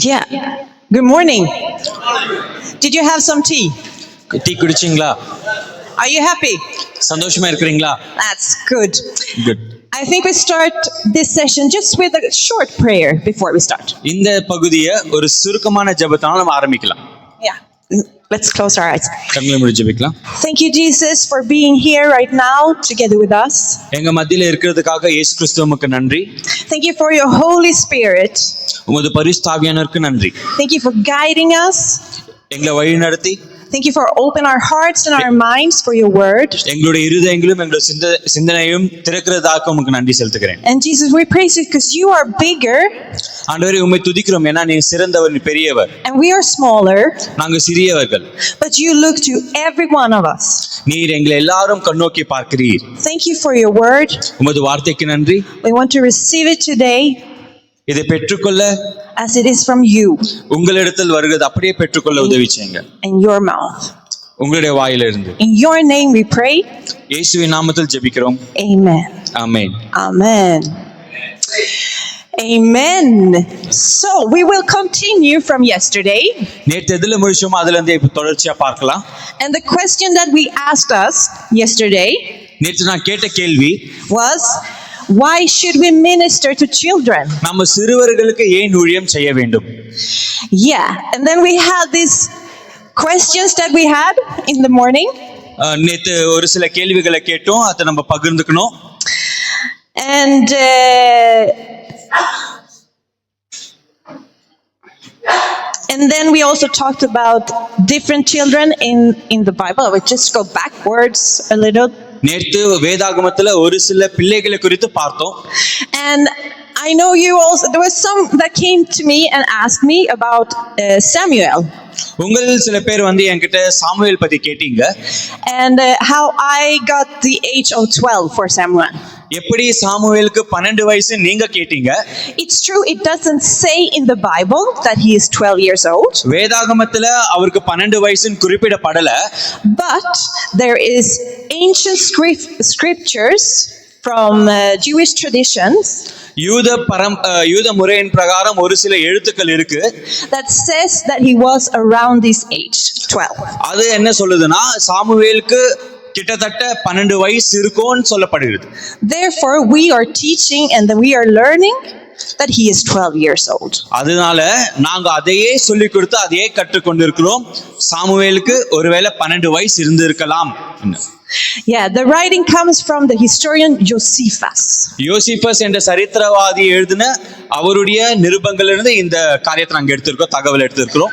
Yeah. Good morning. Did you have some tea? Tea குடிச்சிங்களா? Are you happy? சந்தோஷமா இருக்கிறீங்களா? That's good. Good. I think we start this session just with a short prayer before we start. இந்த பகுதியை ஒரு சுருக்கமான ஜெபத்தால நம்ம ஆரம்பிக்கலாம். Yeah. Let's close our eyes. கண்களை மூடி ஜெபிக்கலாம். Thank you, Jesus, for being here right now together with us. எங்க மத்தியில இருக்கிறதுக்காக இயேசு கிறிஸ்துவுக்கு நன்றி. Thank you for your Holy Spirit. உமது பரிசுத்த ஆவியானவருக்கு நன்றி. Thank you for guiding us. எங்களை வழி நடத்தி. Thank you for opening our hearts and our minds for your word. எங்களுடைய இருதயங்களும் எங்களுடைய சிந்தனையும் திறக்கிறதாக உமக்கு நன்றி செலுத்துகிறேன். And Jesus, we praise you because you are bigger. ஆண்டவரே உம்மை துதிக்கிறோம் ஏன்னா நீ சிறந்தவர், நீ பெரியவர். And we are smaller. நாங்க சிறியவர்கள். But you look to every one of us. நீர் எங்களை எல்லாரும் கண்ணோக்கி பார்க்கிறீர். Thank you for your word. உமது வார்த்தைக்கு நன்றி. We want to receive it today. இதை பெற்றுக்கொள்ள as it is from you. உங்களிடத்தில் வருகிறது அப்படியே பெற்றுக்கொள்ள உதவி செய்யுங்க. In your mouth. உங்களுடைய வாயிலிருந்து. In your name we pray. இயேசுவின் நாமத்தில் ஜெபிக்கிறோம். Amen. Amen. Amen. Amen. So we will continue from yesterday. நேற்று எதில முடிச்சோமோ அதுல இருந்து இப்ப தொடர்ச்சியா பார்க்கலாம். And the question that we asked us yesterday நேற்று நான் கேட்ட கேள்வி was, why should we minister to children? நம்ம சிறுவர்களுக்கு ஏன் ஊழியம் செய்ய வேண்டும்? Yeah, and then we had these questions that we had in the morning. நேற்று ஒரு சில கேள்விகளை கேட்டோம், அதை நம்ம பகிர்ந்துக்கணும். And then we also talked about different children in the Bible. I would just go backwards a little. நேற்று வேதாகமத்துல ஒரு சில பிள்ளைகளை குறித்து பார்த்தோம். And I know you also, there was some that came to me and asked me about Samuel. உங்களில் சில பேர் வந்து என்கிட்ட சாமுவேல் பத்தி கேட்டீங்க. And how I got the age of 12 for Samuel. எப்படி சாமுவேலுக்கு 12 வயசு நீங்க கேட்டீங்க. It's true, it doesn't say in the Bible that he is 12 years old. வேதாகமத்துல அவருக்கு 12 வயசுன்னு குறிப்பிடப்படல. But there is ancient scriptures from Jewish traditions. யூத முறையின் பிரகாரம் ஒரு சில எழுத்துக்கள் இருக்கு. That says that he was around this age, 12. அது என்ன சொல்லுதுன்னா சாமுவேலுக்கு கிட்டத்தட்ட 12 வயசு இருக்கும்னு சொல்லப்படுகிறது. Therefore we are teaching and we are learning that he is 12 years old. அதனால நாங்க அதையே சொல்லி கொடுத்து அதையே கற்றுக்கொண்டிருக்கிறோம். சாமுவேலுக்கு ஒருவேளை 12 வயசு இருந்திருக்கலாம். Yeah, the writing comes from the historian Josephus. யோசிபஸ் என்ற சரித்திரவாதி எழுதின அவருடைய நிருபங்களிலிருந்து இந்த காரியத்தை நாங்க எடுத்திருக்கோம், தகவல் எடுத்திருக்கிறோம்.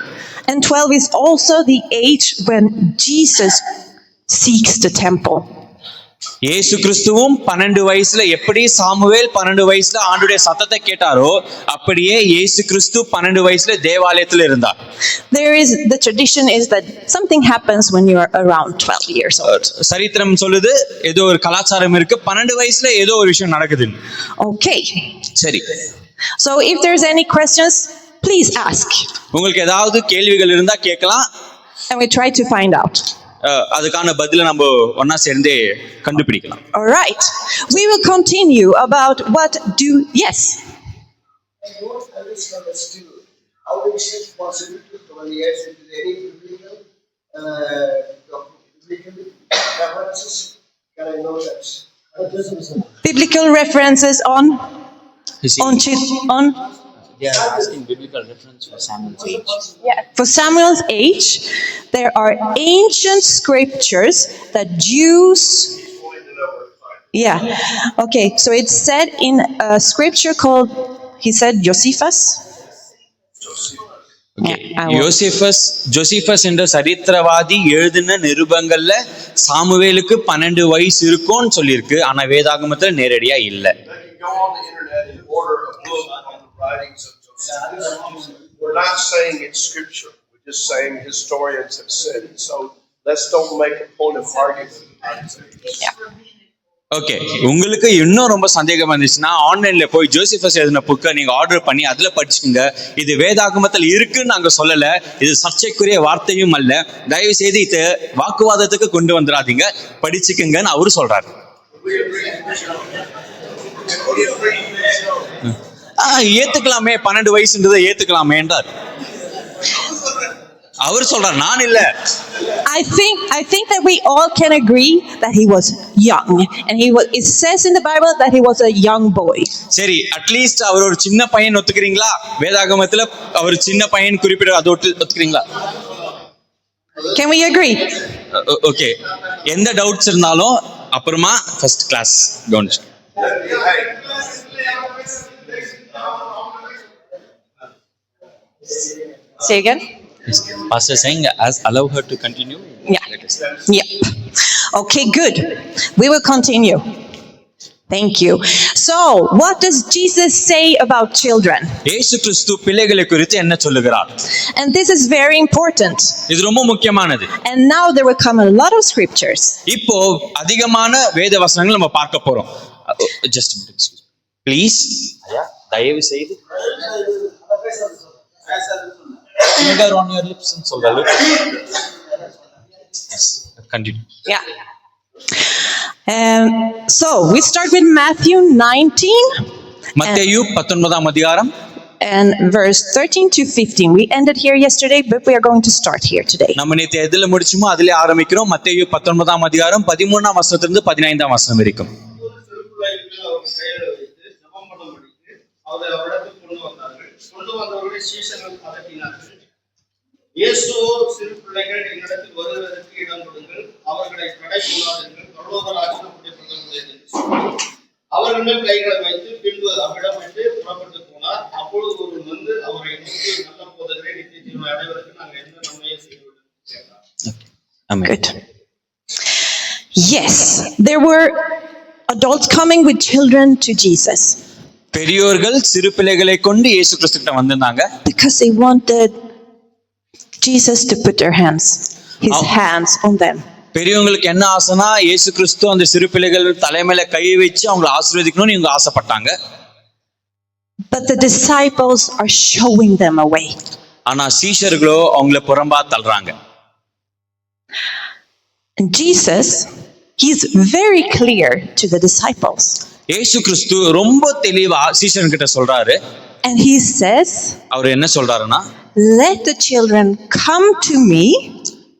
And 12 is also the age when Jesus seeks the temple. இயேசு கிறிஸ்துவும் 12 வயசுல எப்படி சாமுவேல் 12 வயசுல ஆண்டவருடைய சத்தத்தை கேட்டாரோ அப்படியே இயேசு கிறிஸ்து 12 வயசுல தேவாலயத்துல இருந்தார். The tradition is that something happens when you are around 12 years old. சரித்திரம் சொல்லுது ஏதோ ஒரு கலாச்சாரம் இருக்கு, 12 வயசுல ஏதோ ஒரு விஷயம் நடக்குது. Okay. சரி. So if there's any questions, please ask. உங்களுக்கு ஏதாவது கேள்விகள் இருந்தா கேட்கலாம். And we try to find out. அதுக்கான பதிலை நம்ம ஒண்ணா சேர்ந்தே கண்டுபிடிக்கலாம். All right. We will continue about yes. How do we shift possibility from the edge into any biblical references? Can I know that? Biblical references on. They are asking biblical reference for Samuel's age. Yeah. For Samuel's age, there are ancient scriptures that Jews. Yeah. Okay. So it's said in a scripture called, he said Josephus. Okay. Josephus என்ற சரித்திரவாதி எழுதின நிருபங்கள்ல சாமுவேலுக்கு 12 வயசு இருக்கும்னு சொல்லியிருக்கு. ஆனா வேதாகமத்துல நேரடியா இல்ல. We're not saying it's scripture. We're just saying historians have said it. So let's don't make a point of argument. Yeah. Okay, உங்களுக்கு இன்னும் ரொம்ப சந்தேகம் வந்துச்சுன்னா ஆன்லைன்ல போய் ஜோசிபஸ் எழுதின புக்கை நீங்க ஆர்டர் பண்ணி அதுல படிச்சுங்க. இது வேதாகமத்தில் இருக்குன்னு நாங்க சொல்லல, இது சர்ச்சைக்குரிய வார்த்தையும் அல்ல. தயவு செய்து இதை வாக்குவாதத்துக்கு கொண்டு வந்துடாதீங்க, படிச்சுக்குங்கன்னு அவரு சொல்றாரு. ஏத்துக்கலாமே, 12 வயசுன்றதை ஏத்துக்கலாமே என்றார். அவர் சொல்றார், நான் இல்ல. I think that we all can agree that he was young, and it says in the Bible that he was a young boy. சரி, அட்லீஸ்ட் அவர் ஒரு சின்ன பையன் ஒத்துக்கிறீங்களா? வேதாகமத்துல அவர் சின்ன பையன் குறிப்பிட அது ஒத்துக்கிறீங்களா? Can we agree? ஓகே, எந்த டவுட்ஸ் இருந்தாலும் அப்புறமா ஃபர்ஸ்ட் கிளாஸ் கவனிச்சு. Say again. Pastor saying, as allow her to continue. Yep. Okay, good. We will continue. Thank you. So, what does Jesus say about children? இயேசு கிறிஸ்து பிள்ளைகளை குறித்து என்ன சொல்லுகிறார்? And this is very important. இது ரொம்ப முக்கியமானது. And now there will come a lot of scriptures. இப்போ அதிகமான வேத வசனங்கள் நம்ம பார்க்க போறோம். Just a minute, excuse me. Please. ஐயா, தயவு செய்து finger on your lips and சொல்றாரு. Yes, continue. Yeah. So we start with Matthew 19. மத்தேயு 19ஆம் அதிகாரம் and verse 13 to 15. We ended here yesterday, but we are going to start here today. நம்ம நேத்து எதில முடிச்சோமோ அதிலே ஆரம்பிக்கிறோம். மத்தேயு 19ஆம் அதிகாரம் 13ஆம் வசனத்திலிருந்து 15ஆம் வசனம் வரைக்கும். இயேசுவோ, சிறு பிள்ளைகள் என்னிடத்தில் வருவதற்கு இடம் கொடுங்கள், அவர்களை தடை கூடாதீர்கள், பரலோக ராஜ்யம் அப்படிப்பட்டது என்று சொல்லி அவர்கள் மேல் கைகளை வைத்து பின்பு அவ்விடம் விட்டு புறப்பட்டு போனார். அப்பொழுது ஒருவன் வந்து அவரை நோக்கி, நல்ல போதகரே, நித்திய ஜீவனை அடைவதற்கு நாங்கள் என்ன நன்மையை செய்ய வேண்டும் கேட்டார். Good. Yes, there were adults coming with children to Jesus. பெரியோர்கள் சிறு பிள்ளைகளை கொண்டு இயேசு கிறிஸ்துவிட்ட வந்தாங்க. Because they wanted Jesus to put his hands on them. பெரியவங்களுக்கு என்ன ஆசைனா இயேசு கிறிஸ்து அந்த சிறு பிள்ளைகள் தலைமையில கை வச்சு அவங்களை ஆசீர்வதிக்கணும்னு இவங்க ஆசைப்பட்டாங்க. But the disciples are showing them a way. ஆனா சீஷர்களோ அவங்கள புறம்பா தள்ளுறாங்க. And Jesus, he's very clear to the disciples. இயேசு கிறிஸ்து ரொம்ப தெளிவா சீஷர்கிட்ட சொல்றாரு. And he says, அவர் என்ன சொல்றாருன்னா, let the children come to me,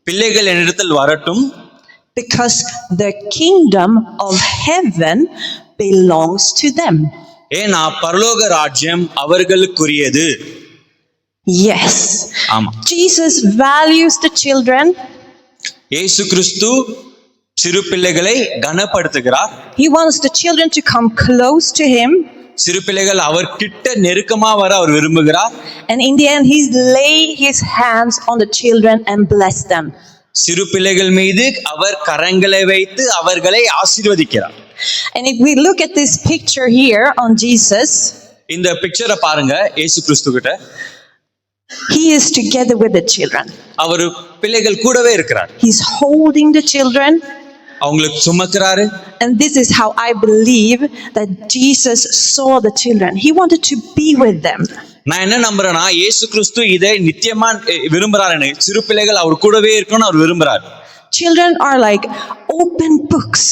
பிள்ளைகள் என்னிடத்தில் வரட்டும், because the kingdom of heaven belongs to them. ஏன்னா பரலோக ராஜ்யம் அவர்களுக்குரியது. Yes. ஆமா. Jesus values the children. இயேசு கிறிஸ்து சிறு பிள்ளைகளை கனப்படுத்துகிறார். He wants the children to come close to him. சிறு பிள்ளைகள் அவர் கிட்ட நெருக்கமா வர அவர் விரும்புகிறார். And in the end, he's lay his hands on the children and bless them. சிறு பிள்ளைகள் மீது அவர் கரங்களை வைத்து அவர்களை ஆசீர்வதிக்கிறார். And if we look at this picture here on Jesus, இந்த பிக்சரை பாருங்க. இயேசு கிறிஸ்து கிட்ட he is together with the children. அவர் பிள்ளைகள் கூடவே இருக்கிறார். He's holding the children. அவங்களுக்கு சுமக்கிறாரு. And this is how I believe that Jesus saw the children. He wanted to be with them. நான் என்ன நம்புறேன்னா இயேசு கிறிஸ்து இதை நித்தியமா விரும்புறாரு. சிறு பிள்ளைகள் அவர் கூடவே இருக்கணும்னு அவர் விரும்புறாரு. Children are like open books.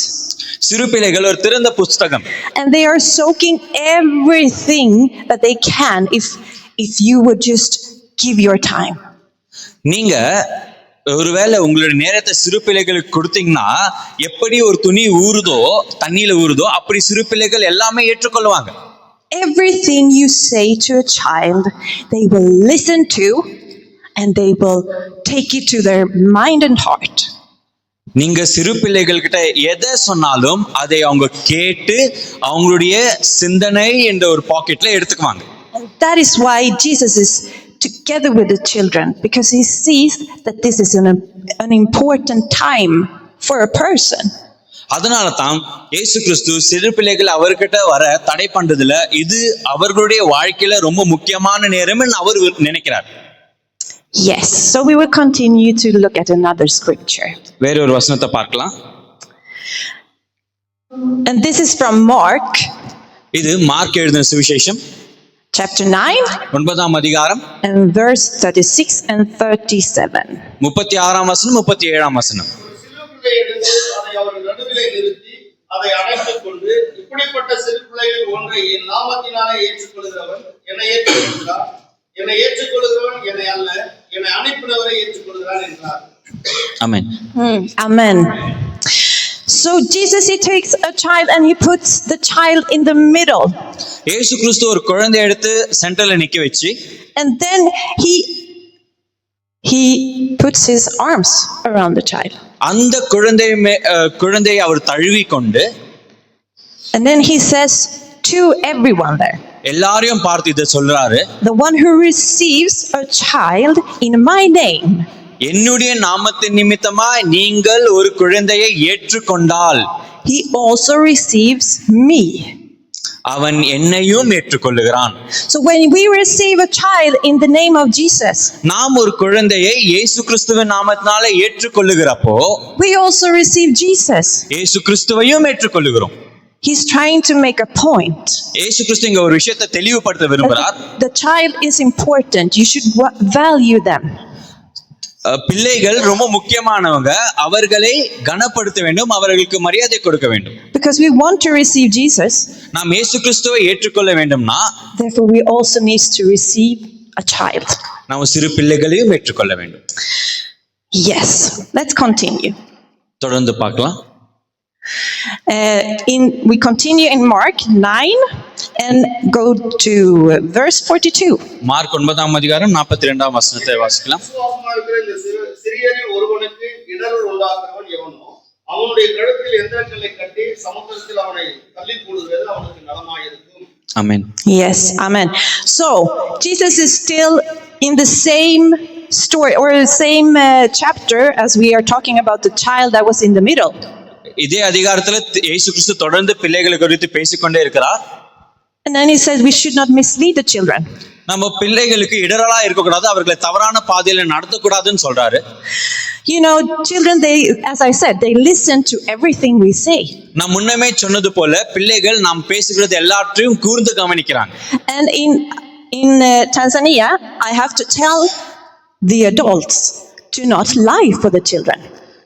சிறு பிள்ளைகள் ஒரு திறந்த புத்தகம். And they are soaking everything that they can if you would just give your time. நீங்க ஒருவேளை உங்களுடைய நேரத்தை சிறு பிள்ளைகளுக்கு கொடுத்தீங்கன்னா எப்படி ஒரு துணி ஊறுதோ தண்ணியில ஊறுதோ அப்படி சிறு பிள்ளைகள் எல்லாமே ஏற்றுக்கொள்வாங்க. Everything you say to a child, they will listen to and they will take it to their mind and heart. நீங்க சிறு பிள்ளைகள் கிட்ட எதை சொன்னாலும் அதை அவங்க கேட்டு அவங்களுடைய சிந்தனை என்ற ஒரு பாக்கெட்ல எடுத்துக்குவாங்க. And that is why Jesus is together with the children, because he sees that this is an important time for a person. அதனால தான் இயேசு கிறிஸ்து சிறு பிள்ளைகள் அவர்கிட்ட வர தடை பண்றதுல இது அவர்களுடைய வாழ்க்கையில ரொம்ப முக்கியமான நேரம்னு அவர் நினைக்கிறார். Yes, so we will continue to look at another scripture. வேற ஒரு வசனத்தை பார்க்கலாம். And this is from Mark. இது மார்க் எழுதின சுவிசேஷம் chapter 9 9ஆம் அதிகாரம் and verse 36 and 37. 36ஆம் வசனம் 37ஆம் வசனம். சிறு பிள்ளை எடுத்து அதை அவர்கள் நடுவிலே நிறுத்தி அதை அணைத்துக் கொண்டு, இப்படிப்பட்ட சிறு பிள்ளைகளில் ஒன்றை என் நாமத்தினாலே ஏற்றுக்கொள்கிறவன் என்னை ஏற்றுக்கொள்கிறான், என்னை ஏற்றுக்கொள்கிறவன் என்னை அல்ல, என்னை அனுப்பினவரை ஏற்றுக்கொள்கிறான் என்றார். ஆமென். Amen. So Jesus, he takes a child and he puts the child in the middle. இயேசு கிறிஸ்து ஒரு குழந்தையை எடுத்து சென்டர்ல நிக்க வச்சு, And then he puts his arms around the child. அந்த குழந்தையை அவர் தழுவி கொண்டு, And then he says to everyone there, எல்லாரையும் பார்த்து இதை சொல்றாரு, the one who receives a child in my name, என்னுடைய நாமத்தின் நிமித்தமாய் நீங்கள் ஒரு குழந்தையை ஏற்றுக்கொண்டால் he also receives me. அவன் என்னையும் ஏற்றுக்கொள்ளுகிறான். So when we receive a child in the name of Jesus, நாம் ஒரு குழந்தையை இயேசு கிறிஸ்துவின் நாமத்தினால ஏற்றுக்கொள்ளுகிறப்போ we also receive Jesus. இயேசு கிறிஸ்துவையும் ஏற்றுக்கொள்ளுகிறோம். He's trying to make a point. இயேசு கிறிஸ்து இங்க ஒரு விஷயத்தை தெளிவுபடுத்த விரும்புகிறார். The child is important. You should value them. பிள்ளைகள் ரொம்ப முக்கியமானவங்க, அவர்களை கனப்படுத்த வேண்டும், அவர்களுக்கு மரியாதை கொடுக்க வேண்டும். Because we want to receive Jesus, நாம் இயேசு கிறிஸ்துவை ஏற்றுக்கொள்ள வேண்டும்னா therefore we also need to receive a child. நாம் சிறு பிள்ளைகளையும் ஏற்றுக்கொள்ள வேண்டும். Yes, let's continue. தொடர்ந்து பார்க்கலாம். We continue in Mark 9 and go to verse 42. Mark 9ஆம் அதிகாரம் 42ஆம் வசனத்தை வாசிக்கலாம். விசுவாசமாக இருக்கிற இந்த சிறியரில் ஒருவனுக்கு இடரல் உண்டாக்குறவன் எவனோ அவனுடைய கழுத்தில் எந்திரக்கல்லை கட்டி சமுத்திரத்தில் அவனை தள்ளி போடுகிறது அவனுக்கு நலமாயிருக்கும். ஆமென். Yes, amen. So Jesus is still in the same story or the same chapter as we are talking about the child that was in the middle. இதே அதிகாரத்துல இயேசு கிறிஸ்து தொடர்ந்து பிள்ளைகளை குறித்து பேசிக்கொண்டே இருக்கிறார். And then he says we should not mislead the children. நம்ம பிள்ளைகளுக்கு இடரலா இருக்கக்கூடாது, அவர்களை தவறான பாதையில நடத்தக்கூடாதுன்னு சொல்றாரு. You know, children, as I said, they listen to everything we say. நான் முன்னமே சொன்னது போல பிள்ளைகள் நாம் பேசுகிறது எல்லாத்தையும் கூர்ந்து கவனிக்கிறாங்க. And in Tanzania, I have to tell the adults to not lie for the children.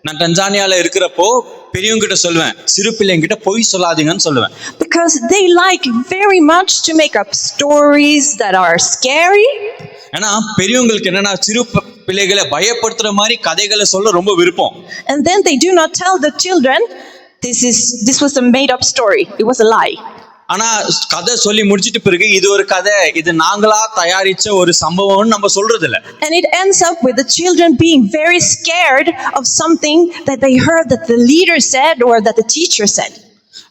நான் டன்சானியால இருக்கிறப்போ பெரியவங்க கிட்ட சொல்லுவேன், சிறு பிள்ளைங்க கிட்ட பொய் சொல்லாதீங்கன்னு சொல்லுவேன். Because they like very much to make up stories that are scary. ஏன்னா பெரியவங்களுக்கு என்னன்னா சிறு பிள்ளைகளை பயப்படுத்துற மாதிரி கதைகளை சொல்ல ரொம்ப விருப்பம். And then they do not tell the children, this was a made up story. It was a lie. ஆனா கதை சொல்லி முடிச்சிட்டு பிறகு இது ஒரு கதை, இது நாங்களா தயாரிச்ச ஒரு சம்பவம்னு நம்ம சொல்றது இல்ல. And it ends up with the children being very scared of something that they heard that the leader said or that the teacher said.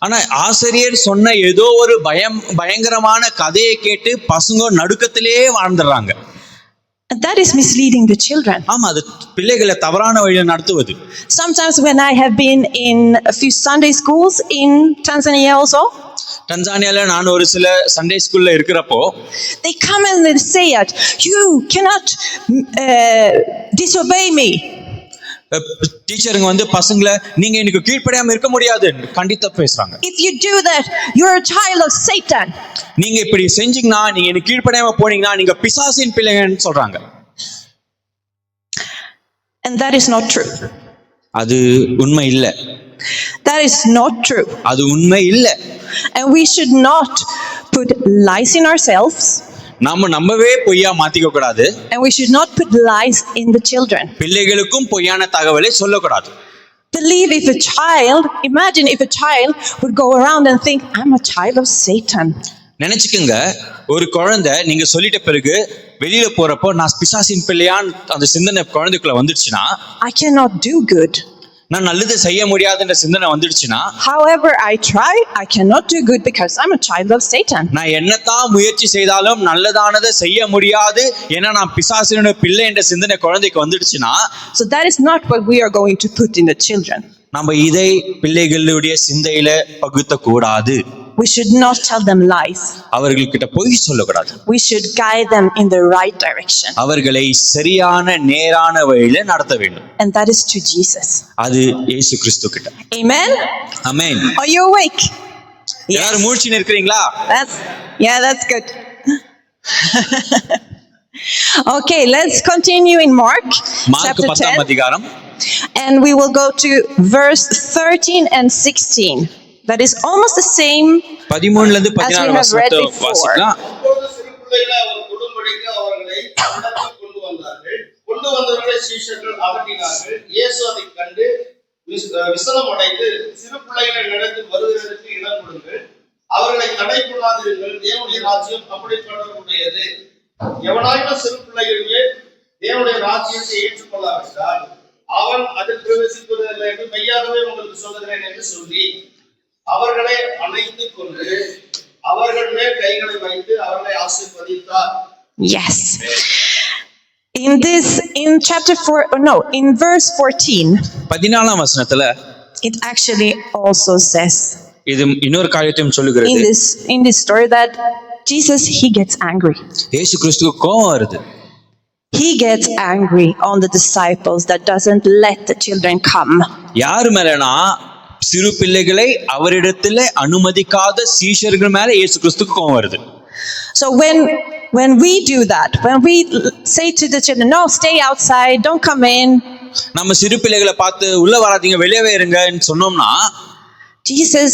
ஆனா ஆசிரியர் சொன்ன ஏதோ ஒரு பயங்கரமான கதையை கேட்டு பசங்க நடுக்கத்திலே வாழ்ந்துடுறாங்க. And that is misleading the children. ஆமா, அது பிள்ளைகளை தவறான வழியில நடத்துவது. Sometimes when I have been in a few Sunday schools in Tanzania also, டன்சானியால நான் ஒரு சில சண்டே ஸ்கூல்ல இருக்கிறப்போ they come and they say that you cannot disobey me. டீச்சருங்க வந்து பசங்களை நீங்க எனக்கு கீழ்ப்படியாம இருக்க முடியாது கண்டிப்பா பேசுறாங்க. If you do that, you're a child of Satan. நீங்க இப்படி செஞ்சீங்கன்னா, நீங்க எனக்கு கீழ்ப்படியாம போனீங்கன்னா நீங்க பிசாசின் பிள்ளைங்கன்னு சொல்றாங்க. And that is not true. அது உண்மை இல்ல. That is not true. அது உண்மை இல்ல. And we should not put lies in ourselves. நாம நம்பவே பொய்யா மாத்திக்க கூடாது. And we should not put lies in the children. பிள்ளைகளுக்கும் பொய்யான தகவலை சொல்லக்கூடாது. Imagine if a child would go around and think, I'm a child of Satan. நினைச்சுக்குங்க, ஒரு குழந்தை நீங்க சொல்லிட்ட பிறகு வெளியில போறப்போ நான் பிசாசின் பிள்ளையான் அந்த சிந்தனை குழந்தைக்குள்ள வந்துடுச்சுன்னா, I cannot do good. நான் நல்லது செய்ய முடியாதுன்ற சிந்தனை வந்துடுச்சுன்னா, however I try, I cannot do good because I'm a child of Satan. நான் என்னத்தான் முயற்சி செய்தாலும் நல்லதானதை செய்ய முடியாது ஏன்னா நான் பிசாசினுடைய பிள்ளை என்ற சிந்தனை குழந்தைக்கு வந்துடுச்சுன்னா, so that is not what we are going to put in the children. நம்ம இதை பிள்ளைகளுடைய சிந்தையில பகுத்த கூடாது. We should not tell them lies. அவர்கள்கிட்ட பொய் சொல்லக்கூடாது. We should guide them in the right direction. அவர்களை சரியான நேரான வழியில நடத்த வேண்டும். And that is to Jesus. அது இயேசு கிறிஸ்து கிட்ட. Amen. Amen. Are you awake? எல்லாரும் மூழ்கின்னு இருக்கீங்களா? That's good. Okay, let's continue in Mark chapter 10. அதிகாரம். And we will go to verse 13 and 16. that is almost the same 13ல இருந்து as we 16 have read வசனத்தை before. வாசிக்கலாம். அப்பொழுது சிறு பிள்ளைகளை அவர் தொடும்படிக்கு அவர்களை தம்மிடத்தில் கொண்டு வந்தார்கள். கொண்டு வந்தவர்களை சீஷர்கள் அகற்றினார்கள். இயேசு அதைக் கண்டு விசனம் அடைந்து, சிறு பிள்ளைகளின் இடத்தில் வருகிறதற்கு இடம் கொடுங்கள், அவர்களை தடை கொள்ளாதிருங்கள், தேவனுடைய ராஜ்யம் அப்படிப்பட்டவர்களுடையது. எவனாயினும் சிறு பிள்ளைகளிலே தேவனுடைய ராஜ்யத்தை ஏற்றுக்கொள்ளாவிட்டால் அவன் அதில் பிரவேசிப்பதில்லை என்று மெய்யாகவே உங்களுக்கு சொல்லுகிறேன் என்று சொல்லி அவர்களை அணைத்துக் கொண்டு அவர்கள் மேல் கைகளை வைத்து அவர்களை ஆசீர்வதித்தார். Yes. In chapter 4, in verse 14, 14ஆம் வசனத்துல it actually also says இது இன்னொரு காரியத்தையும் சொல்லுகிறது. in this story that Jesus, he gets angry. இயேசு கிறிஸ்துவுக்கு கோபம் வருது. He gets angry on the disciples that doesn't let the children come. யார் மேலனா சிறு பிள்ளைகளை அவரிடத்துல அனுமதிக்காத சீஷர்கள் மேல இயேசு கிறிஸ்துவுக்கு கோபம் வருது. So when we do that, when we say to the children, no, stay outside, don't come in, நம்ம சிறு பிள்ளைகளை பார்த்து உள்ள வராதீங்க வெளியவே இருங்கன்னு சொன்னோம்னா Jesus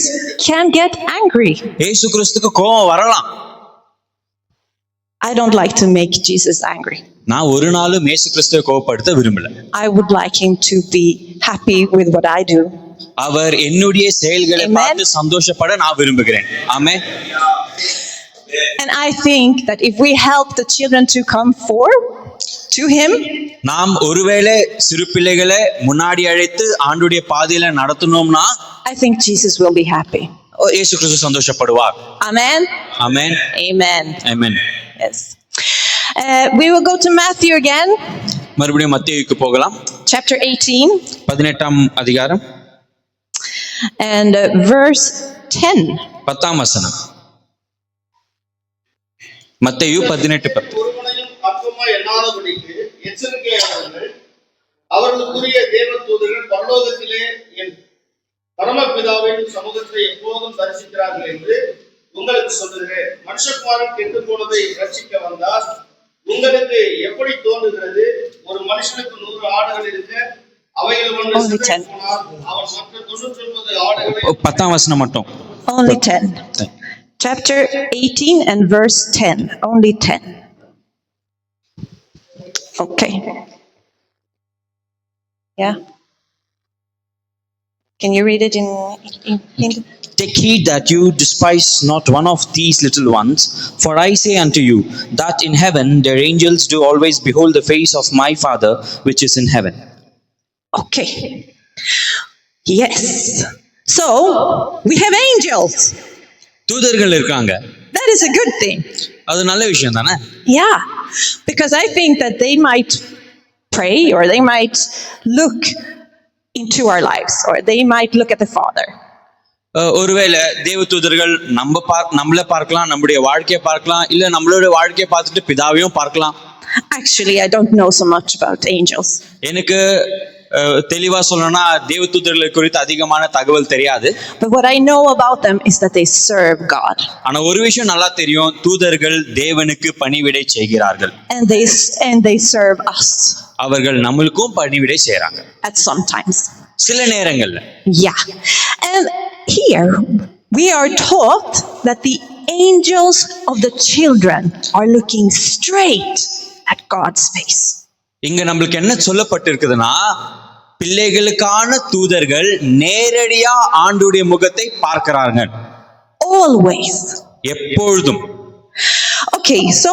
can get angry. இயேசு கிறிஸ்துவுக்கு கோபம் வரலாம். I don't like to make Jesus angry. நான் ஒரு நாளும் இயேசு கிறிஸ்துவை கோபப்படுத்த விரும்பல. I would like him to be happy with what I do. அவர் என்னுடைய செயல்களை பார்த்து சந்தோஷப்பட நான் விரும்புகிறேன். ஆமென். And I think that if we help the children to come forward to him, நாம் ஒருவேளை சிறு பிள்ளைகளை முன்னாடி அழைத்து ஆண்டுடைய பாதையில நடத்தணும்னா I think Jesus will be happy. இயேசு கிறிஸ்து சந்தோஷப்படுவார். Amen. Amen. Amen. Amen. Yes. We will go to Matthew again. மறுபடியும் மத்தேயுக்கு போகலாம். Chapter 18. 18ஆம் அதிகாரம் And verse 10. 10ஆம் வசனம். மத்தேயு 18:10. ஒருவனையும் அற்பமாய் எண்ணாதபடிக்கு எச்சரிக்கையாளர்கள், அவர்களுக்குரிய தேவதூதர்கள் பரலோகத்திலே என் பரமபிதாவின் சமூகத்தை எப்போதும் தரிசிக்கிறார்கள் என்று உங்களுக்கு சொல்லுகிறேன். மனுஷகுமாரன் கெட்டு போனதை ரட்சிக்க வந்தால் உங்களுக்கு எப்படி தோன்றுகிறது? ஒரு மனுஷனுக்கு 100 ஆடுகள் இருக்க அவைகள் ஒன்று சிதறிப் போனால் அவன் மற்ற 99 ஆடுகளை 10ஆம் வசனம் மட்டும். Only 10. Chapter 18 and verse 10. Only 10. Okay. Yeah. Can you read it in Hindi? Take heed that you despise not one of these little ones, for I say unto you, that in heaven their angels do always behold the face of my Father which is in heaven. Okay. Yes. So, we have angels. தூதர்கள் இருக்காங்க. That is a good thing. அது நல்ல விஷயம் தானே? Yeah. Because I think that they might pray or they might look into our lives or they might look at the Father. ஒருவேளை தேவதூதர்கள் நம்மளை பார்க்கலாம், நம்முடைய வாழ்க்கையை பார்க்கலாம், இல்ல நம்மளுடைய வாழ்க்கையை பார்த்துட்டு பிதாவையும் பார்க்கலாம். Actually, I don't know so much about angels. எனக்கு தெளிவா சொல்லணும்னா தேவதூதர்களை குறித்து அதிகமான தகவல் தெரியாது. But what I know about them is that they serve God. ஆனா ஒரு விஷயம் நல்லா தெரியும், தூதர்கள் தேவனுக்கு பணிவிடை செய்கிறார்கள். And they serve us. அவர்கள் நம்மளுக்கும் பணிவிடை செய்றாங்க. At sometimes. சில நேரங்கள்ல. Yeah. And here we are taught that the angels of the children are looking straight at God's face. இங்க நம்மளுக்கு என்ன சொல்லப்பட்டிருக்குதுன்னா, பிள்ளைகளுக்கான தூதர்கள் நேரடியா ஆண்டவருடைய முகத்தை பார்க்கிறார்கள். Always. எப்பொழுதும். Okay, so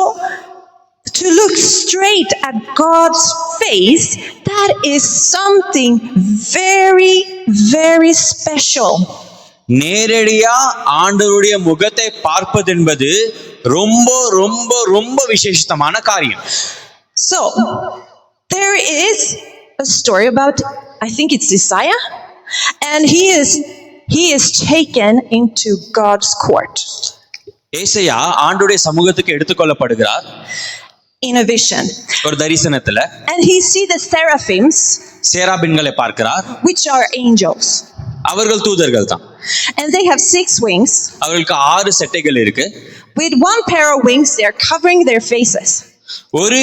to look straight at God's face, that is something very, very special. நேரடியா ஆண்டவருடைய முகத்தை பார்ப்பது என்பது ரொம்ப ரொம்ப ரொம்ப விசேஷமான காரியம். So, there is a story about, I think it's Isaiah, and he is taken into God's court. ஏசாயா ஆண்டவருடைய சமூகத்துக்கு எடுத்துக்கொள்ளப்படுகிறார். In a vision. ஒரு தரிசனத்துல. And he see the seraphims, சேராபின்களை பார்க்கிறார். which are angels. அவர்கள் தூதர்கள் தான். And they have 6 wings. அவர்களுக்கு 6 செட்டைகள் இருக்கு. With one pair of wings, they are covering their faces. ஒரு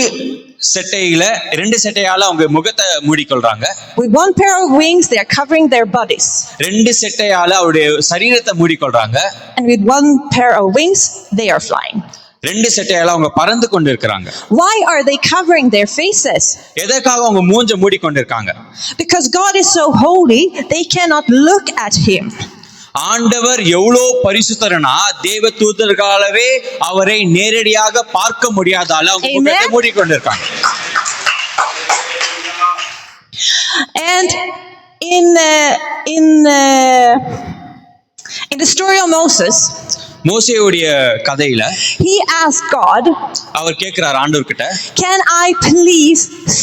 செட்டையில 2 செட்டையால அவங்க முகத்தை மூடிக்கொள்றாங்க. With one pair of wings, they are covering their bodies. 2 செட்டையால அவருடைய சரீரத்தை மூடிக்கொள்றாங்க. And with one pair of wings, they are flying. 2 செட்டையால அவங்க பறந்து கொண்டிருக்கிறாங்க. Why are they covering their faces? எதற்காக அவங்க மூஞ்ச மூடிக்கொண்டிருக்காங்க? Because God is so holy, they cannot look at him. ஆண்டவர் எவ்வளவு பரிசுத்தரனா தேவ தூதர்களாலவே அவரை நேரடியாக பார்க்க முடியாதால அவங்க முகத்தை மூடிக்கொண்டிருக்காங்க. And in the story of Moses, மோசேயுடைய கதையில he asked God, அவர் கேட்கிறார் ஆண்டவர்கிட்ட, can I please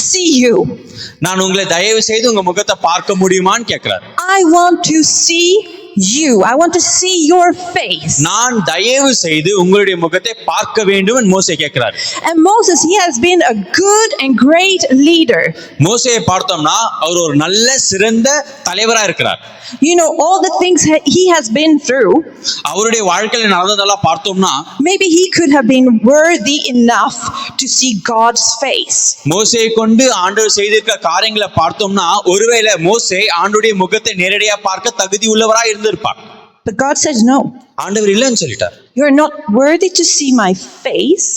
see you? நான் உங்களை தயவு செய்து உங்க முகத்தை பார்க்க முடியுமான்னு கேட்கிறார். I want to see you. I want to see your face. நான் தயவு செய்து உங்களுடைய முகத்தை பார்க்க வேண்டும் என்று மோசே கேட்கிறார். And Moses, he has been a good and great leader. மோசேயை பார்த்தோம்னா அவர் ஒரு நல்ல சிறந்த தலைவரா இருக்கிறார். You know, all the things he has been through, அவருடைய வாழ்க்கையில நடந்ததெல்லாம் பார்த்தோம்னா maybe he could have been worthy enough to see God's face. மோசேயை கொண்டு ஆண்டவர் செய்திருக்க காரியங்களை பார்த்தோம்னா ஒருவேளை மோசே ஆண்டவருடைய முகத்தை நேரடியா பார்க்க தகுதி உள்ளவராய் இருந்திருப்பார். But God says no. ஆண்டவர் இல்லைன்னு சொல்லிட்டார். You're not worthy to see my face.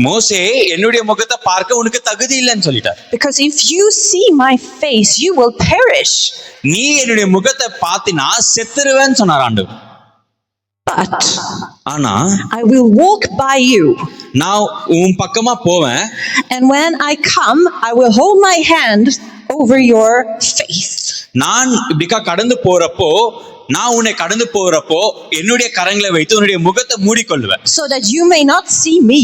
மோசே என்னுடைய முகத்தை பார்க்க உனக்கு தகுதி இல்லைன்னு சொல்லிட்டார். Because if you see my face, you will perish. நீ என்னுடைய முகத்தை பார்த்தினா செத்துருவேன்னு சொன்னார் ஆண்டவர். But ஆனா I will walk by you. நான் உன் பக்கமா போவேன். And when I come, I will hold my hand over your face. நான் இப்படிக்கா கடந்து போறப்போ நான் உன்னை கடந்து போறப்போ என்னுடைய கரங்களை வைத்து உன்னுடைய முகத்தை மூடிக்கொள்வேன். So that you may not see me.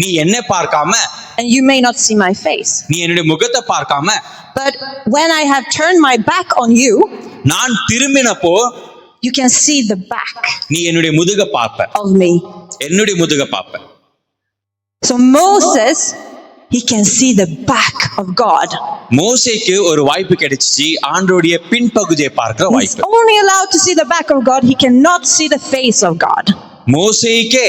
நீ என்னை பார்க்காம And you may not see my face. நீ என்னுடைய முகத்தை பார்க்காம But when I have turned my back on you, நான் திரும்பினப்போ you can see the back நீ என்னுடைய முதுக பார்ப்ப. of me. என்னுடைய முதுக பார்ப்ப. So Moses, he can see the back of God. மோசேக்கு ஒரு வாய்ப்பு கிடைச்சிச்சு ஆண்டவருடைய பின்பகுதியை பார்க்கிற He's வாய்ப்பு. only allowed to see the back of God. He cannot see the face of God. மோசேக்கே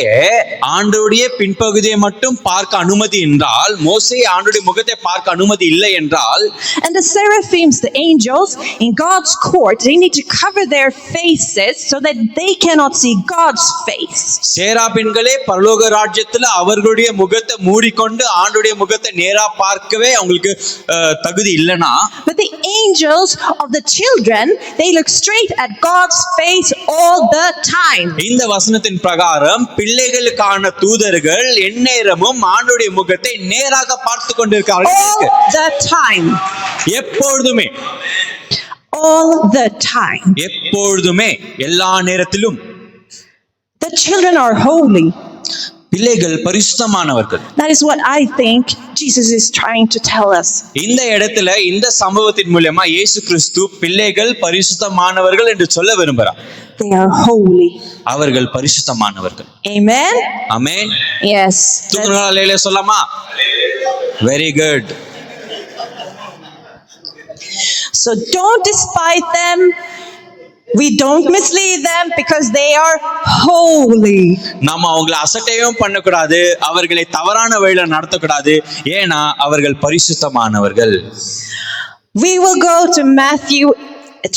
ஆண்டவருடைய பின்பகுதியை மட்டும் பார்க்க அனுமதி என்றால் மோசே ஆண்டவருடைய முகத்தை பார்க்க அனுமதி இல்லை என்றால் And the seraphims, the angels in God's court, they need to cover their faces so that they cannot see God's face. சேராபின்களே பரலோக ராஜ்யத்துல அவர்களுடைய முகத்தை மூடிக்கொண்டு ஆண்டவருடைய முகத்தை நேரா பார்க்கவே அவங்களுக்கு தகுதி இல்லைனா But the angels of the children, they look straight at God's face all the time. இந்த வசனத்தின் பிரகாரம் பிள்ளைகளுக்கான தூதர்கள் எந்நேரமும் ஆண்டவருடைய முகத்தை நேராக பார்த்து கொண்டிருக்கிறார்கள். All the time. எப்பொழுதுமே. All the time. எப்பொழுதுமே எல்லா நேரத்திலும். The children are holy. பிள்ளைகள் பரிசுத்தமானவர்கள். That is what I think Jesus is trying to tell us. இந்த இடத்துல இந்த சம்பவத்தின் மூலமா இயேசு கிறிஸ்து பிள்ளைகள் பரிசுத்தமானவர்கள் என்று சொல்ல விரும்புகிறார். They are holy. அவர்கள் பரிசுத்தமானவர்கள். Amen. ஆமென். Yes. தூங்குறாங்களே சொல்லலாமா? Very good. So don't despise them. We don't mislead them because they are holy. நாம அவங்களை அசட்டையும் பண்ணக்கூடாது, அவர்களை தவறான வழியில நடத்தக்கூடாது, ஏன்னா அவர்கள் பரிசுத்தமானவர்கள். We will go to Matthew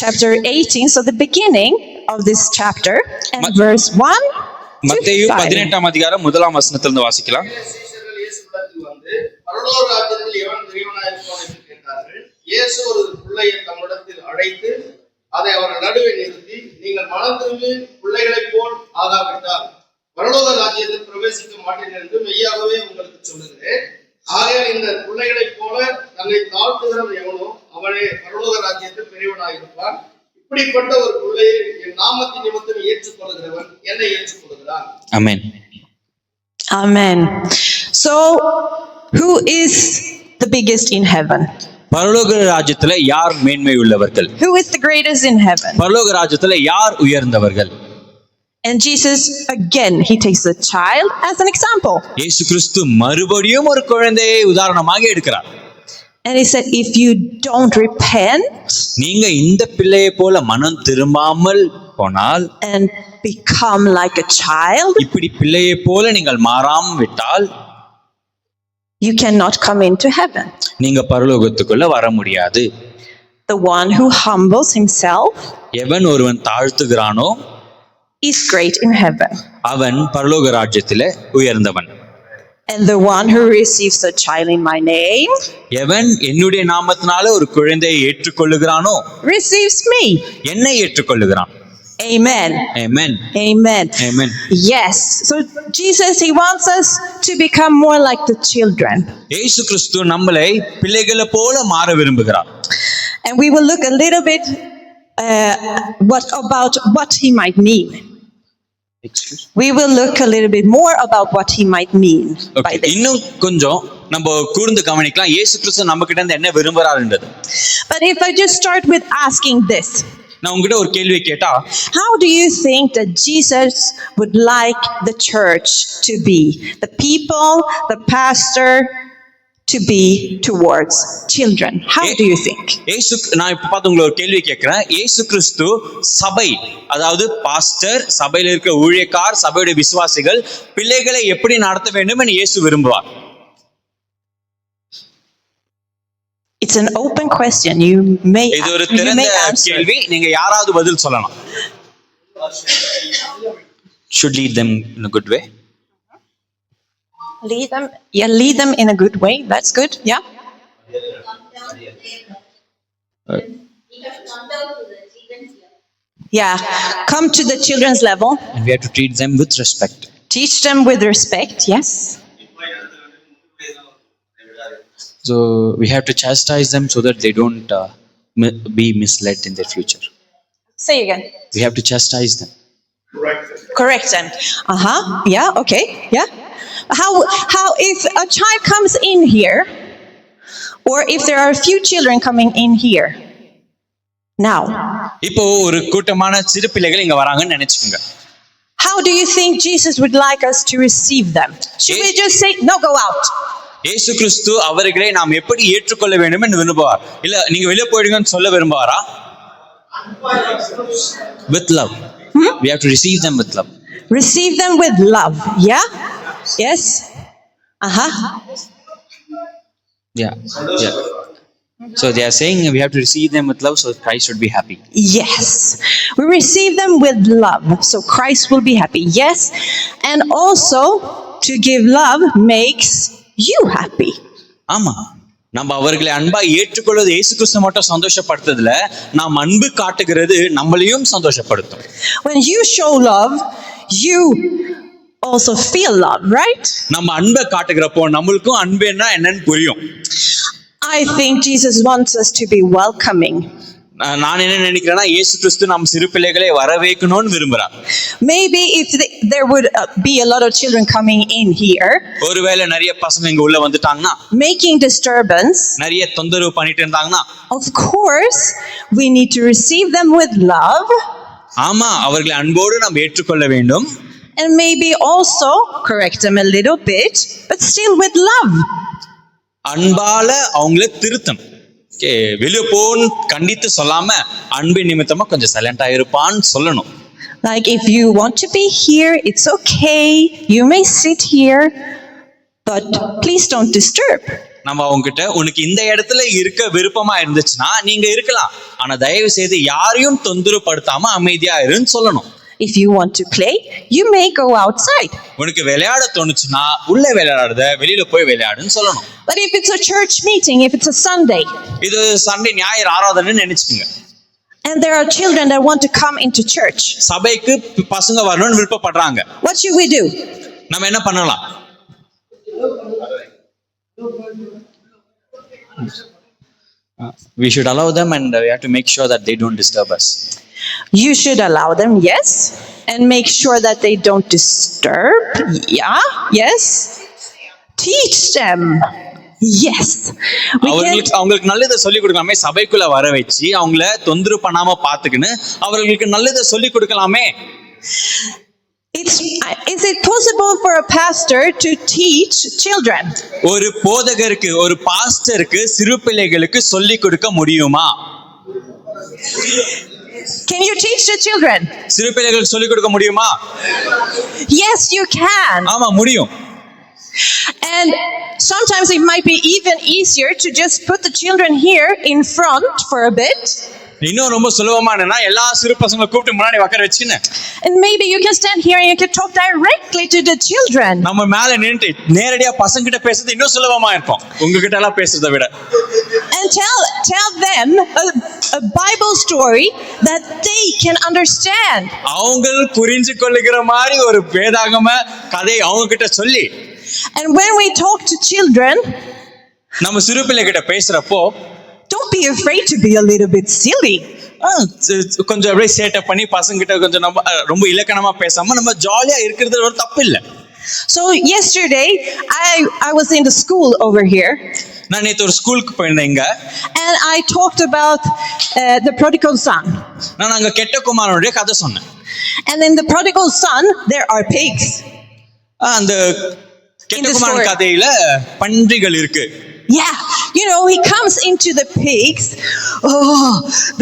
chapter 18, so the beginning of this chapter, and verse 1 மத்தேயு to 5. 18ஆம் அதிகாரம் 1ஆம் வசனத்திலிருந்து வாசிக்கலாம். சீஷர்கள் இயேசுவிடத்தில் வந்து பரலோக ராஜ்யத்தில் எவன் பெரியவனாயிருப்பான் என்று கேட்டார்கள். இயேசு ஒரு பிள்ளையை தம்மிடத்தில் அழைத்து அதை அவர்கள் நடுவே நிறுத்தி, நீங்கள் மனம் திரும்பி பிள்ளைகளைப் போல் ஆகாவிட்டால் பரலோக ராஜ்யத்தில் பிரவேசிக்க மாட்டேன் என்று மெய்யாகவே உங்களுக்கு சொல்லுகிறேன். ஆகையால் இந்த பிள்ளைகளைப் போல தன்னை தாழ்த்துகிறவன் எவனோ அவனே பரலோக ராஜ்யத்தில் பெரியவனாயிருப்பான். இப்படிப்பட்ட ஒரு பிள்ளையை என் நாமத்தின் நிமித்தம் ஏற்றுக்கொள்கிறவன் என்னை ஏற்றுக்கொள்கிறான். ஆமென். Amen. So, who is the biggest in heaven? பரலோக ராஜ்யத்துல யார் மேன்மை உள்ளவர்கள்? Who is the greatest in heaven? பரலோக ராஜ்யத்துல யார் உயர்ந்தவர்கள்? And Jesus, again, he takes a child as an example. இயேசு கிறிஸ்து மறுபடியும் ஒரு குழந்தையை உதாரணமாக எடுக்கிறார். And he said, if you don't repent நீங்க இந்த பிள்ளையை போல மனம் திரும்பாமல் போனால் and become like a child, இப்படி பிள்ளையை போல நீங்கள் மாறாமல் விட்டால் you cannot come into heaven. நீங்க பரலோகத்துக்குள்ள வர முடியாது. The one who humbles himself எவன் ஒருவன் தாழ்த்துகிறானோ is great in heaven. அவன் பரலோக ராஜ்யத்திலே உயர்ந்தவன். And the one who receives a child in my name எவன் என்னுடைய நாமத்தினால ஒரு குழந்தையை ஏற்றுக்கொள்ளுகிறானோ receives me. என்னை ஏற்றுக்கொள்ளுகிறான். Amen. Amen. Amen. Amen. Yes. So Jesus, he wants us to become more like the children. இயேசு கிறிஸ்து நம்மளை பிள்ளைகளை போல மாற விரும்புகிறார். And we will look a little bit what he might mean. We will look a little bit more about what he might mean by this. இன்னும் கொஞ்சம் நம்ம கூர்ந்து கவனிக்கலாம் இயேசு கிறிஸ்து நம்ம கிட்ட இருந்து என்ன விரும்புறாருன்றது. But if I just start with asking this, நான் உங்ககிட்ட ஒரு கேள்வி கேட்டா, how do you think that Jesus would like the church to be? The people, the pastor to be towards children. How do you think? இயேசு, நான் இப்ப பார்த்து உங்களை ஒரு கேள்வி கேட்கிறேன். இயேசு கிறிஸ்து சபை, அதாவது பாஸ்டர், சபையில இருக்கிற ஊழியக்கார், சபையுடைய விசுவாசிகள் பிள்ளைகளை எப்படி நடத்த வேண்டும் என்று இயேசு விரும்புவார்? It's an open question. You may இது ஒரு திறந்த answer. கேள்வி, நீங்க யாராவது பதில் சொல்லலாம். Should lead them in a good way. Lead them in a good way. That's good. Yeah. Yeah. Come to the children's level. And we have to treat them with respect. Teach them with respect. Yes. So we have to chastise them so that they don't be misled in their future. Say again. We have to chastise them. Correct them. Yeah. Okay. Yeah. How if a child comes in here, or if there are a few children coming in here now, இப்போ ஒரு கூட்டமான சிறு பிள்ளைகள் இங்க வராங்கன்னு நினைச்சுக்கோங்க. how do you think Jesus would like us to receive them? Should we just say no, go out? இயேசு கிறிஸ்து அவர்களை நாம் எப்படி ஏற்றுக்கொள்ள வேண்டும் என்று விரும்புவார்? இல்ல நீங்க வெளியே போயிடுங்கன்னு சொல்ல விரும்புவாரா? With love. We have to receive them with love. Receive them with love. Yeah. Yes. Yeah. So they are saying we have to receive them with love so Christ should be happy. Yes. We receive them with love so Christ will be happy. Yes. And also to give love makes you happy. ஆமா, நம்ம அவர்களை அன்பா ஏற்றுக்கொள்வது இயேசு கிறிஸ்து மட்டும் சந்தோஷப்படுத்துறதுல நாம் அன்பு காட்டுகிறது நம்மளையும் சந்தோஷப்படுத்தும். When you show love, you also feel love, right? நம்ம அன்பை காட்டுகிறப்போ நம்மளுக்கும் அன்பு என்னன்னு புரியும். I think Jesus wants us to be welcoming. நான் என்ன நினைக்கிறேன்னா இயேசு கிறிஸ்து நம்ம சிறு பிள்ளைகளை வரவேற்கணும்னு விரும்புறார். Maybe if there would be a lot of children coming in here, ஒருவேளை நிறைய பசங்க இங்க உள்ள வந்துட்டாங்கன்னா, making disturbance, நிறைய தொந்தரவு பண்ணிட்டு இருந்தாங்கன்னா, of course we need to receive them with love. ஆமா, அவர்களை அன்போடு நாம் ஏற்றுக்கொள்ள வேண்டும். And maybe also correct them a little bit, but still with love. அன்பால அவங்கள திருத்தணும். வெளியே போன்னு கண்டித்து சொல்லாம அன்பின் நிமித்தமா கொஞ்சம் சைலண்டா இருப்பான்னு சொல்லணும். Like if you want to be here, it's okay. You may sit here, but please don't disturb. நம்ம அவங்க கிட்ட உனக்கு இந்த இடத்துல இருக்க விருப்பமா இருந்துச்சுன்னா நீங்க இருக்கலாம், ஆனா தயவு செய்து யாரையும் தொந்தரவு படுத்தாம அமைதியா இருன்னு சொல்லணும். If you want to play, you may go outside. உனக்கு விளையாட தோணுச்சுன்னா உள்ள விளையாடுறத வெளியில போய் விளையாடுன்னு சொல்லணும். But if it's a church meeting, if it's a Sunday, இது சண்டே ஞாயிறு ஆராதனைன்னு நினைச்சுக்கோங்க, and there are children that want to come into church, சபைக்கு பசங்க வரணும்னு விருப்பப்படுறாங்க, what should we do? நம்ம என்ன பண்ணலாம்? We should allow them and we have to make sure that they don't disturb us. You should allow them, yes, and make sure that they don't disturb. Yeah, yes. Teach them. Yes. அவங்களுக்கு நல்லதை சொல்லி கொடுக்கலாமே, சபைக்குள்ள வர வச்சு அவங்கள தொந்தரவு பண்ணாம பாத்துக்கின்னு அவர்களுக்கு நல்லதை சொல்லி கொடுக்கலாமே. Is it possible for a pastor to teach children? ஒரு போதகருக்கு, ஒரு பாஸ்டருக்கு சிறு பிள்ளைகளுக்கு சொல்லி கொடுக்க முடியுமா? Can you teach the children? சிறு பிள்ளைகளுக்கு சொல்லி கொடுக்க முடியுமா? Yes, you can. ஆமா, முடியும். And sometimes it might be even easier to just put the children here in front for a bit. இன்னும் ரொம்ப சுலபமானனா எல்லா சிறு பசங்களை கூப்பிட்டு முன்னாடி உட்கார வச்சுன்னு And maybe you can stand here and you can talk directly to the children. நம்ம மேல நின்று நேரடியா பசங்க கிட்ட பேசுறது இன்னும் சுலபமா இருக்கும் உங்ககிட்ட எல்லாம் பேசுறதை விட. And tell them a Bible story that they can understand. அவங்க புரிஞ்சு கொள்ளுகிற மாதிரி ஒரு வேதாகம கதை அவங்க கிட்ட சொல்லி. And when we talk to children, நம்ம சிறு பிள்ளை கிட்ட பேசுறப்போ don't be afraid to be a little bit silly. கொஞ்சம் அப்படியே சேட்டை பண்ணி பசங்க கிட்ட கொஞ்சம் நம்ம ரொம்ப இலக்கணமா பேசாம நம்ம ஜாலியா இருக்கிறது ஒரு தப்பு இல்லை. So yesterday I was in the school over here. நான் நேத்து ஒரு ஸ்கூலுக்கு போயிருந்தேங்க. And I talked about the prodigal son. நான் அங்க கெட்ட குமாரனுடைய கதை சொன்னேன். And in the prodigal son there are pigs. அந்த கெட்ட குமாரன் கதையில பன்றிகள் இருக்கு. Yeah, you know, he comes into the pigs. Oh,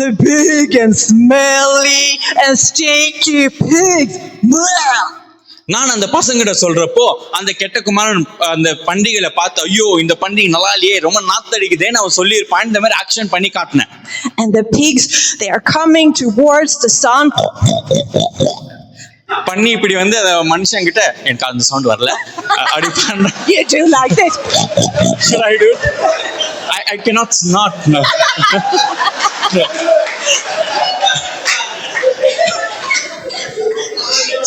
the big and smelly and stinky pigs. நான் அந்த பசங்கிட்ட சொல்றப்போ அந்த கெட்ட குமாரன் அந்த பண்டிகைகளை பார்த்து ஐயோ இந்த பண்டிகை நல்லா இல்லையே ரொம்ப நாத்தடிக்குதேன்னு அவன் சொல்லியிருப்பான். இந்த மாதிரி ஆக்ஷன் பண்ணி காட்டினேன். And the pigs, they are coming towards the son. பண்ணி இப்படி வந்து மனுஷன் கிட்ட எனக்கு அந்த சவுண்ட் வரல அப்படி பண்ண. You do like this. Should I do? I cannot not. No.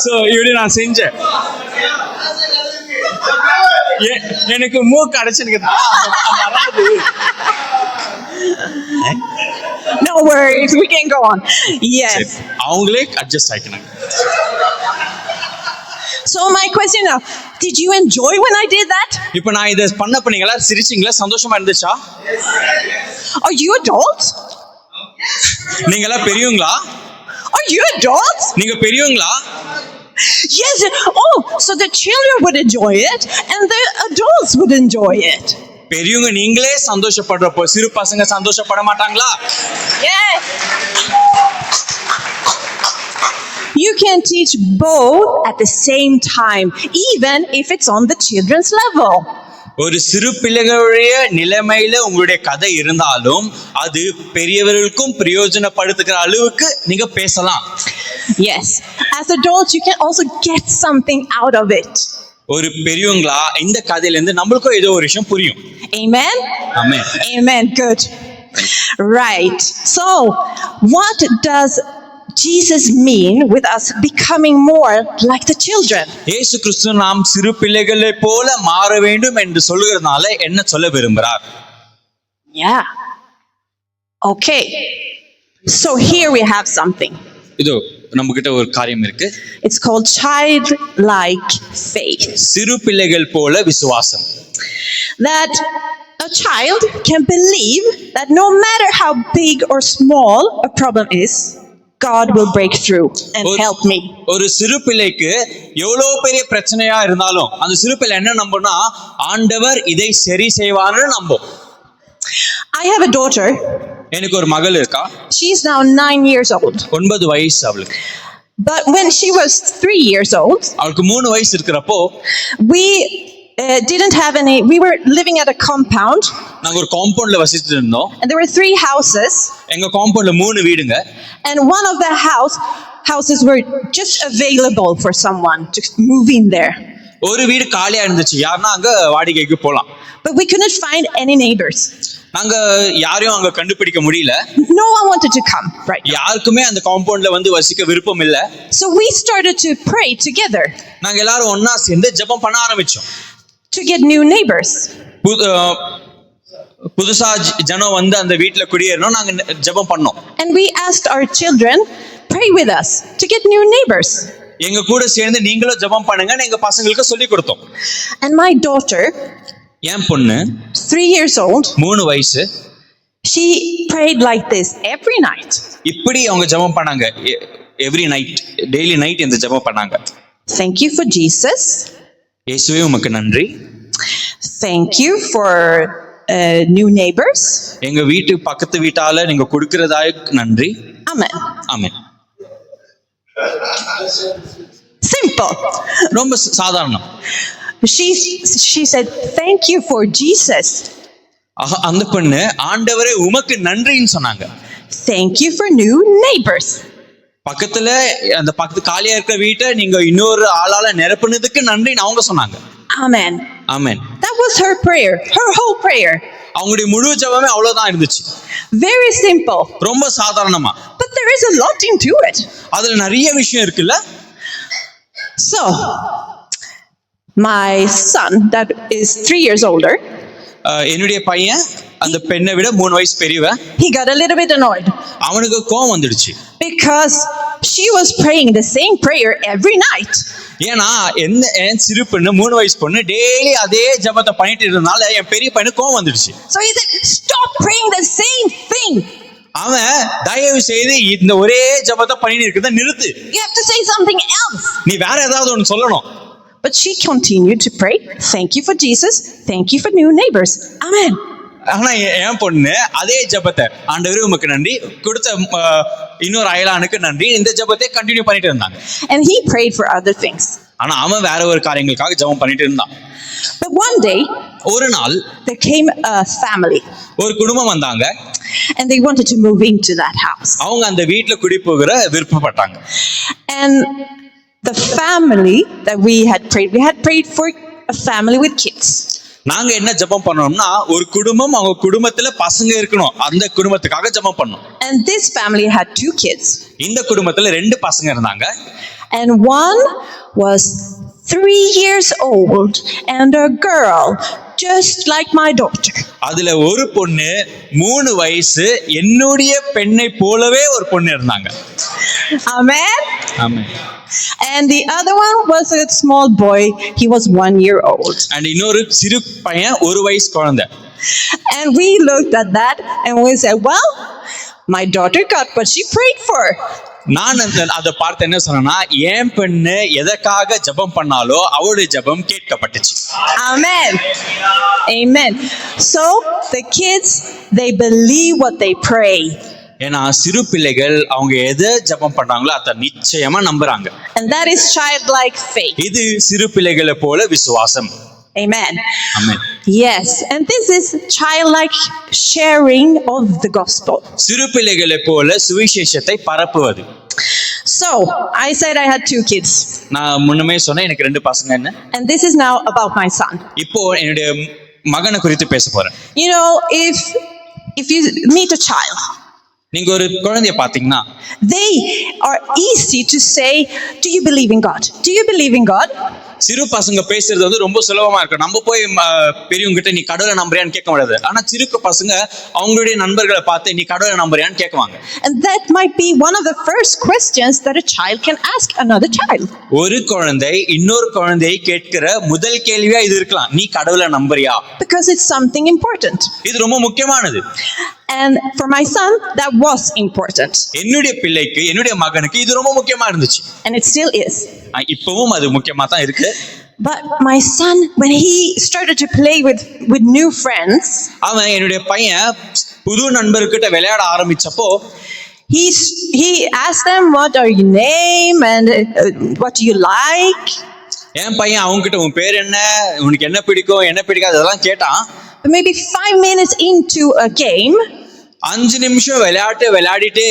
So இப்படி நான் செஞ்சேன். எனக்கு மூக்கு அடைச்சிருக்கு. No worries, we can go on. Yes. அவங்களே adjust ஆயிக்கணும். So my question now, did you enjoy when I did that? இப்போ நான் இத பண்ணப்ப நீங்க எல்லாரும் சிரிச்சீங்களா? சந்தோஷமா இருந்துச்சா? Are you adults? நீங்க எல்லாம் பெரியவங்களா? Are you adults? நீங்க பெரியவங்களா? Yes. Oh, so the children would enjoy it and the adults would enjoy it. பெரியவங்க நீங்களே சந்தோஷப்படுறப்போ சிறு பசங்க சந்தோஷப்பட மாட்டாங்களா? Yes. You can teach both at the same time, even if it's on the children's level. ஒரு சிறு பிள்ளைகளுடைய நிலைமையில உங்களுடைய கதை இருந்தாலும் அது பெரியவர்களுக்கும் பிரயோஜனப்படுத்துகிற அளவுக்கு நீங்க பேசலாம். Yes. As adults, you can also get something out of it. ஒரு பெரியவங்களா இந்த கதையில இருந்து நம்மளுக்கும் ஏதோ ஒரு விஷயம் புரியும். Amen? Amen. Amen. Good. Right. So, what does Jesus mean with us becoming more like the children? இயேசு கிறிஸ்து நாம் சிறு பிள்ளைகளை போல மாற வேண்டும் என்று சொல்லுகிறதுனால என்ன சொல்ல விரும்புகிறார்? Yeah. Okay. So here we have something. இதோ நம்ம கிட்ட ஒரு காரியம் இருக்கு. It's called childlike faith. சிறு பிள்ளைகள் போல விசுவாசம். That a child can believe that no matter how big or small a problem is, God will break through and help me. ஒரு சிறு பிள்ளைக்கு எவ்வளவு பெரிய பிரச்சனையா இருந்தாலும் அந்த சிறு பிள்ளை என்ன நம்புனா ஆண்டவர் இதை சரி செய்வார்னு நம்பும். I have a daughter. எனக்கு ஒரு மகள் இருக்கா. She is now 9 years old. 9 வயசு அவளுக்கு. But when she was 3 years old, அவளுக்கு 3 வயசு இருக்கிறப்போ we didn't have any. We were living at a compound. நாங்க ஒரு காம்பவுண்ட்ல வசிச்சிட்டு இருந்தோம். And there were 3 houses. எங்க காம்பவுண்ட்ல 3 வீடுங்க. And one of the houses were just available for someone to move in there. ஒரு வீடு காலியா இருந்துச்சு. யாருன்னா அங்க வாடகைக்கு போலாம். But we couldn't find any neighbors. நாங்க யாரையும் அங்க கண்டுபிடிக்க முடியல. No one wanted to come, right? யாருக்குமே அந்த காம்பவுண்ட்ல வந்து வசிக்க விருப்பம் இல்ல. So we started to pray together. நாங்க எல்லாரும் ஒண்ணா சேர்ந்து ஜெபம் பண்ண ஆரம்பிச்சோம். To get new neighbors. புதுசா ஜனம் வந்து அந்த வீட்ல குடியேறணும் நாங்க ஜெபம் பண்ணோம். And we asked our children, pray with us to get new neighbors. எங்க கூட சேர்ந்து நீங்களும் ஜெபம் பண்ணுங்கன்னு எங்க பசங்களுக்கு சொல்லி கொடுத்தோம். And my daughter, என் பொண்ணு 3 years old, 3 வயசு, she prayed like this every night. இப்படி அவங்க ஜெபம் பண்ணாங்க. எவ்ரி நைட், டெய்லி நைட் இந்த ஜெபம் பண்ணாங்க. Thank you for Jesus. இயேசுவே உமக்கு நன்றி. Thank you for new neighbors. எங்க வீட்டு பக்கத்து வீட்டால நீங்க கொடுக்கிறதாய் நன்றி. Amen. ஆமென். Simple. ரொம்ப சாதாரணம். she said, "Thank you for Jesus. அந்த பொண்ணு ஆண்டவரே உமக்கு நன்றின்னு சொன்னாங்க. Thank you for new neighbors." பக்கத்துல அந்த பக்கத்து காலியா இருக்கிற வீட்டை நீங்க இன்னொரு ஆளால நிரப்புனதுக்கு நன்றின்னு அவங்க சொன்னாங்க. Amen. Amen. That was her prayer, her whole prayer. அவங்களுடைய முழு ஜெபமே அவ்வளவுதான் இருந்துச்சு. Very simple. ரொம்ப சாதாரணமா. But there is a lot into it. அதுல நிறைய விஷயம் இருக்குல்ல. So, my son, that is 3 years older, என்னுடைய பையன் அந்த பெண்ணை விட 3 வயசு பெரியவன். he got a little bit annoyed அவனுக்கு கோவம் வந்துடுச்சு. because she was praying the same prayer every night. ஏன்னா என் சிறு பொண்ணு 3 வயசு பொண்ணு டெய்லி அதே ஜெபத்தை பண்ணிட்டு இருந்தனால என் பெரிய பையனுக்கு கோவம் வந்துடுச்சு. So he said, "Stop praying the same thing. அவன் தயவு செய்து இந்த ஒரே ஜெபத்தை பண்ணிட்டு இருக்கிறத நிறுத்து. You have to say something else." நீ வேற ஏதாவது ஒன்று சொல்லணும். But she continued to pray, "Thank you for Jesus. Thank you for new neighbors." Amen. ஆனா என் பொண்ணு அதே ஜெபத்தை ஆண்டவரே உமக்கு நன்றி, கொடுத்த இன்னொரு அயலானுக்கு நன்றி, இந்த ஜெபத்தை கண்டினியூ பண்ணிட்டு இருந்தாங்க. And he prayed for other things. ஆனா அவன் வேற ஒரு காரியங்களுக்காக ஜெபம் பண்ணிட்டு இருந்தான். But one day, ஒரு நாள் there came a family ஒரு குடும்பம் வந்தாங்க. and they wanted to move into that house. அவங்க அந்த வீட்டுல குடி போகிற விருப்பப்பட்டாங்க. And the family that we had prayed for a family with kids. நாங்க என்ன ஜெபம் பண்ணோம்னா ஒரு குடும்பம், அவங்க குடும்பத்துல பசங்க இருக்கணும், அந்த குடும்பத்துக்காக ஜெபம் பண்ணோம். And this family had 2 kids. இந்த குடும்பத்துல 2 பசங்க இருந்தாங்க. And one was 3 years old and a girl just like my daughter. அதுல ஒரு பொண்ணு 3 வயசு, என்னுடைய பெண்ணை போலவே ஒரு பொண்ணு இருந்தாங்க. Amen. Amen. And the other one was a small boy. He was 1 year old. And இன்னொரு சிறு பையன் 1 வயசு குழந்தை. And we looked at that and we said, "Well, my daughter got what she prayed for." நான் அதை பார்த்து என்ன சொன்னேன்னா, என் பெண்ணு எதற்காக ஜெபம் பண்ணாலோ அவளுடைய ஜெபம் கேட்கப்பட்டுச்சு. Amen. Amen. So the kids, they believe what they pray. ஏன்னா சிறு பிள்ளைகள் அவங்க எதை ஜெபம் பண்றாங்களோ அதை நிச்சயமா நம்புறாங்க. And that is childlike faith. இது சிறு பிள்ளைகளை போல விசுவாசம். Amen. Amen. Yes, and this is childlike sharing of the gospel. சிறு பிள்ளைகளை போல சுவிசேஷத்தை பரப்புவது. So, I said I had 2 kids. நான் முன்னமே சொன்னேன் எனக்கு 2 பசங்க என்ன. And this is now about my son. இப்போ என்னுடைய மகனை குறித்து பேச போறேன். You know, if you meet a child, நீங்க ஒரு குழந்தைய பாத்தீங்கன்னா they are easy to say, "Do you believe in God? Do you believe in God?" சிறு பசங்க பேசுறது வந்து ரொம்ப சுலபமா இருக்கும். நம்ம போய் பெரியவங்க கிட்ட நீ கடவுளை நம்புறியான்னு கேட்க முடியாது. ஆனா சிறு பசங்க அவங்களுடைய நண்பர்களை பார்த்து நீ கடவுளை நம்புறியான்னு கேட்குவாங்க. And that might be one of the first questions that a child can ask another child. ஒரு குழந்தை இன்னொரு குழந்தையை கேட்கிற முதல் கேள்வியா இது இருக்கலாம், நீ கடவுளை நம்புறியா? Because it's something important. இது ரொம்ப முக்கியமானது. And for my son, that was important. என்னுடைய பிள்ளைக்கு, என்னுடைய மகனுக்கு இது ரொம்ப முக்கியமா இருந்துச்சு. And it still is. இப்பவும் அது முக்கியமா தான் இருக்கு. But my son, when he started to play with new friends, அவன் என்னுடைய பையன் புது நண்பர்கிட்ட விளையாட ஆரம்பிச்சப்போ he asked them, "What are your name and what do you like?" என் பையன் அவங்க கிட்ட உன் பேர் என்ன, உனக்கு என்ன பிடிக்கும் என்ன பிடிக்காது அதெல்லாம் கேட்டான். But maybe 5 minutes into a game, 5 நிமிஷம் விளையாடிட்டே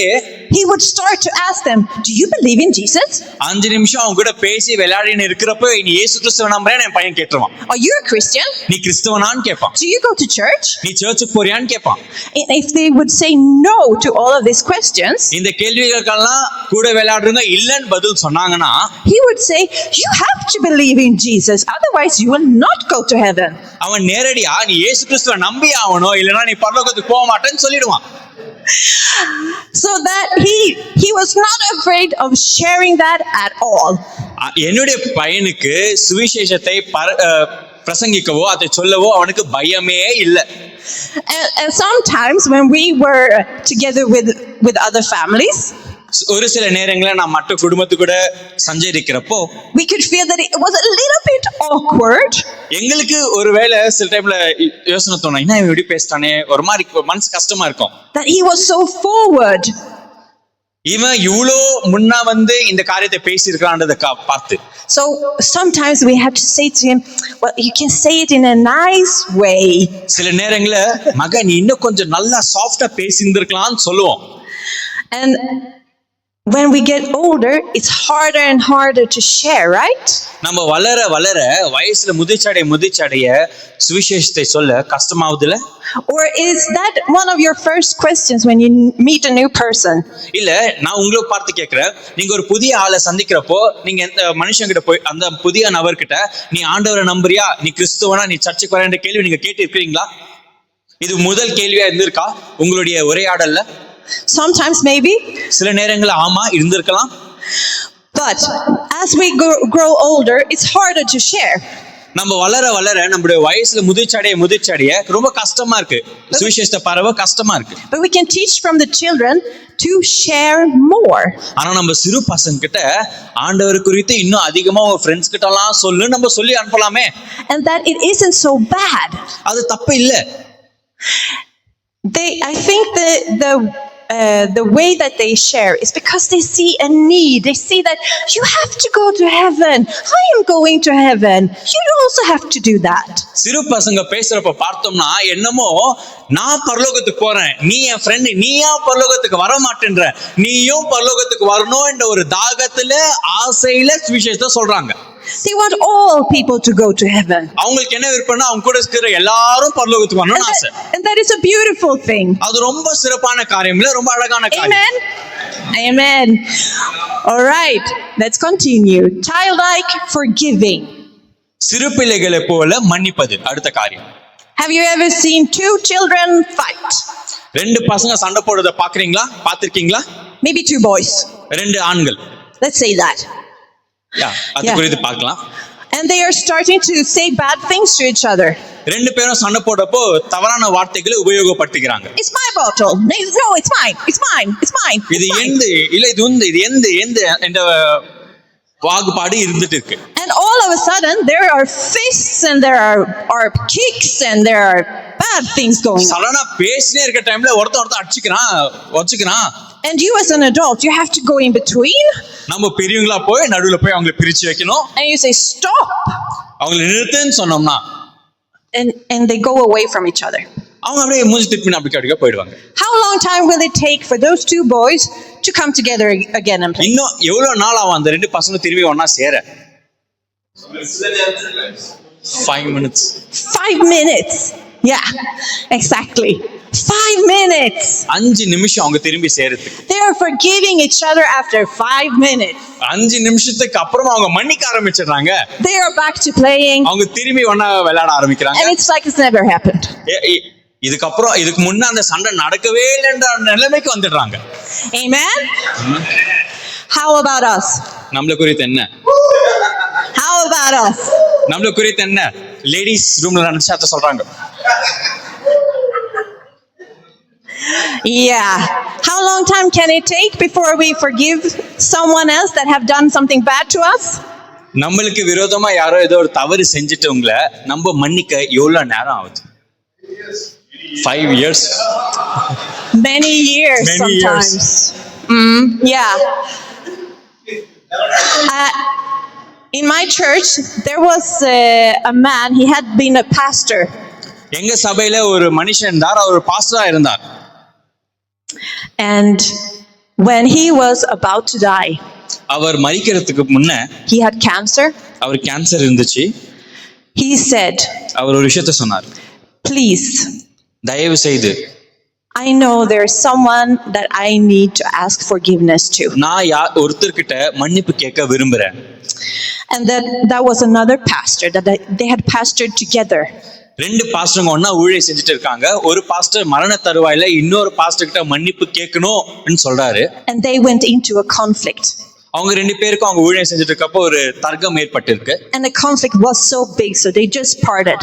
he would start to ask them, "Do you believe in Jesus?" 5 நிமிஷம் அவங்க கூட பேசி விளையாடின்னு இருக்கிறப்போ நீ இயேசு கிறிஸ்துவ நம்புறேன்னு என் பையன் கேட்டுருவான். "Are you a Christian?" நீ கிறிஸ்தவனான்னு கேட்பான். "Do you go to church?" நீ சர்ச்சுக்கு போறியான்னு கேட்பான். And if they would say no to all of these questions, இந்த கேள்விகளுக்கெல்லாம் கூட விளையாடுறவங்க இல்லன்னு பதில் சொன்னாங்கன்னா he would say, "You have to believe in Jesus, otherwise you will not go to heaven." அவன் நேரடியா நீ இயேசு கிறிஸ்துவ நம்பி ஆகணும், இல்லைன்னா நீ பரலோகத்துக்கு போக மாட்டேன்னு சொல்லிடுவான். So that he was not afraid of sharing that at all. என்னுடைய பையனுக்கு சுவிசேஷத்தை பிரசங்கிக்கவோ அதை சொல்லவோ அவனுக்கு பயமே இல்லை. And sometimes when we were together with other families, ஒரு சில நேரங்களில் நான் மற்ற குடும்பத்து கூட சஞ்சரிக்கிறப்போ we could feel that it was a little bit awkward. எங்களுக்கு ஒருவேளை சில டைம்ல யோசனை தோணும், என்ன இப்படி பேசிட்டானே, ஒரு மாதிரி மனசு கஷ்டமா இருக்கும். That he was so forward. இவன் இவ்வளோ முன்னா வந்து இந்த காரியத்தை பேசியிருக்கான்றதை பார்த்து So sometimes we have to say to him, well, you can say it in a nice way. சில நேரங்கள்ல மகன் நீ இன்னும் கொஞ்சம் நல்லா சாஃப்டா பேசியிருந்திருக்கலாம்னு சொல்லுவோம். And when we get older, it's harder and harder to share, right? நம்ம வளர வளர வயசுல முதிர்ச்சடைய சுவிசேஷத்தை சொல்ல கஷ்டமாவுதுல? Or is that one of your first questions when you meet a new person? இல்ல நான் உங்களை பார்த்து கேட்கிறேன், நீங்க ஒரு புதிய ஆளை சந்திக்கிறப்போ நீங்க எந்த மனுஷங்கிட்ட போய் அந்த புதிய நபர்கிட்ட நீ ஆண்டவரை நம்புறியா, நீ கிறிஸ்துவனா, நீ சர்ச்சுக்கு வரேன்ற கேள்வி நீங்க கேட்டு இருக்கிறீங்களா? இது முதல் கேள்வியா இருந்திருக்கா உங்களுடைய உரையாடல்ல? Sometimes maybe. சில நேரங்கள்ல ஆமா இருந்திருக்கலாம். But as we grow older, it's harder to share. நம்ம வளர வளர நம்மளுடைய வயசுல முதிர்ச்சடைய ரொம்ப கஷ்டமா இருக்கு. சுவிசேஷத்தை பரவ கஷ்டமா இருக்கு. But we can teach from the children to share more. ஆனா நம்ம சிறு பசங்க கிட்ட ஆண்டவர் குறித்து இன்னும் அதிகமா உங்க ஃப்ரெண்ட்ஸ் கிட்ட எல்லாம் நம்ம சொல்லி அனுப்பலாமே. And that it isn't so bad. அது தப்பு இல்ல. I think the way that they share is because they see a need. They see that you have to go to heaven. I am going to heaven. You also have to do that. சிறு பசங்க பேசுறப்ப பார்த்தோம்னா என்னமோ நான் பரலோகத்துக்கு போறேன், நீ என் friend, நீயா பரலோகத்துக்கு வர மாட்டேன்ற, நீயும் பரலோகத்துக்கு வரணும் என்ற ஒரு தாகத்துல ஆசையில சுவிசேஷத்தை சொல்றாங்க. They want all people to go to heaven. அவங்களுக்கு என்ன விருப்பம்னா அவங்க கூட இருக்கிற எல்லாரும் பரலோகத்துக்கு வரணும்னு ஆசை. And that is a beautiful thing. அது ரொம்ப சிறப்பான காரியம் இல்ல, ரொம்ப அழகான காரியம். Amen. Amen. All right, let's continue. Childlike forgiving. சிறு பிள்ளைகளை போல மன்னிப்பது அடுத்த காரியம். Have you ever seen two children fight? ரெண்டு பசங்க சண்டை போடுறத பாத்திருக்கீங்களா? Maybe two boys. ரெண்டு ஆண்கள். Let's say that. அது குறித்து பார்க்கலாம். And they are starting to say bad things to each other. ரெண்டு பேரும் சண்டை போடுறப்போ தவறான வார்த்தைகளை உபயோகப்படுத்திக்கிறாங்க. It's my bottle. No, it's mine. It's mine. It's mine. இது எந்த இல்ல இது உந்து இது எந்த என்ற வாகுபாடு இருந்துட்டு இருக்கு. And all of a sudden there are fists and there are kicks and there are bad things going on. சலனா பேசினே இருக்க டைம்ல ஒருத்தன் அடிச்சுக்கிறான். And you as an adult, you have to go in between. நம்ம பெரியவங்களா போய் நடுவுல போய் அவங்களை பிரிச்சு வைக்கணும். And you say stop. அவங்களை நிறுத்துன்னு சொன்னோம்னா and they go away from each other. அவங்க அப்படியே மூஞ்சி திருப்பி அப்படி போயிடுவாங்க. How long time will it take for those two boys to come together again and play? இன்னும் எவ்வளவு நாள் ஆகும் அந்த ரெண்டு பசங்க திரும்பி ஒண்ணா சேர? 5 minutes. 5 minutes. Yeah, exactly. 5 minutes. 5 நிமிஷம் அவங்க திரும்பி சேரதுக்கு. They are forgiving each other after 5 minutes. 5 நிமிஷத்துக்கு அப்புறம் அவங்க மன்னிக்க ஆரம்பிச்சிடுறாங்க. They are back to playing. அவங்க திரும்பி ஒண்ணா விளையாட ஆரம்பிக்கிறாங்க. And it's like it's never happened. இதுக்கு முன்ன அந்த சண்டை நடக்கவே இல்லைன்ற நிலைமைக்கு வந்துடுறாங்க. Amen. How about us? நம்மள குறித்து என்ன? How about us? நம்மள குறித்து என்ன? லேடிஸ் ரூம்ல நடந்துச்சா சொல்றாங்க. Yeah. How long time can it take before we forgive someone else that have done something bad to us? நம்மளுக்கு விரோதமா யாரோ ஏதோ ஒரு தவறு செஞ்சுட்டவங்கள நம்ம மன்னிக்க எவ்வளவு நேரம் ஆகுது? 5 years. Many years sometimes. Yeah. In my church, there was a man. He had been a pastor. எங்க சபையில ஒரு மனுஷன் இருந்தார், அவர் பாஸ்டரா இருந்தார். And when he was about to die, அவர் மரிக்கிறதுக்கு முன்ன he had cancer. அவர் கேன்சர் இருந்துச்சு. He said, அவர் ஒரு விஷயத்தை சொன்னார். Please, தயவு செய்து, I know there's someone that I need to ask forgiveness to. நான் ஒருத்தர்கிட்ட மன்னிப்பு கேட்க விரும்புறேன். And that was another pastor that they had pastored together. ரெண்டு பாஸ்டருங்க ஒண்ணா ஊழியம் செஞ்சுட்டு இருக்காங்க. ஒரு பாஸ்டர் மரண தருவாயில இன்னொரு பாஸ்டர் கிட்ட மன்னிப்பு கேட்கணும்னு சொல்றாரு. And they went into a conflict. அவங்க ரெண்டு பேருக்கும் அவங்க ஊழியம் செஞ்சுட்டு இருக்கப்போ ஒரு தர்க்கம் ஏற்பட்டிருக்கு. And the conflict was so big, so they just parted.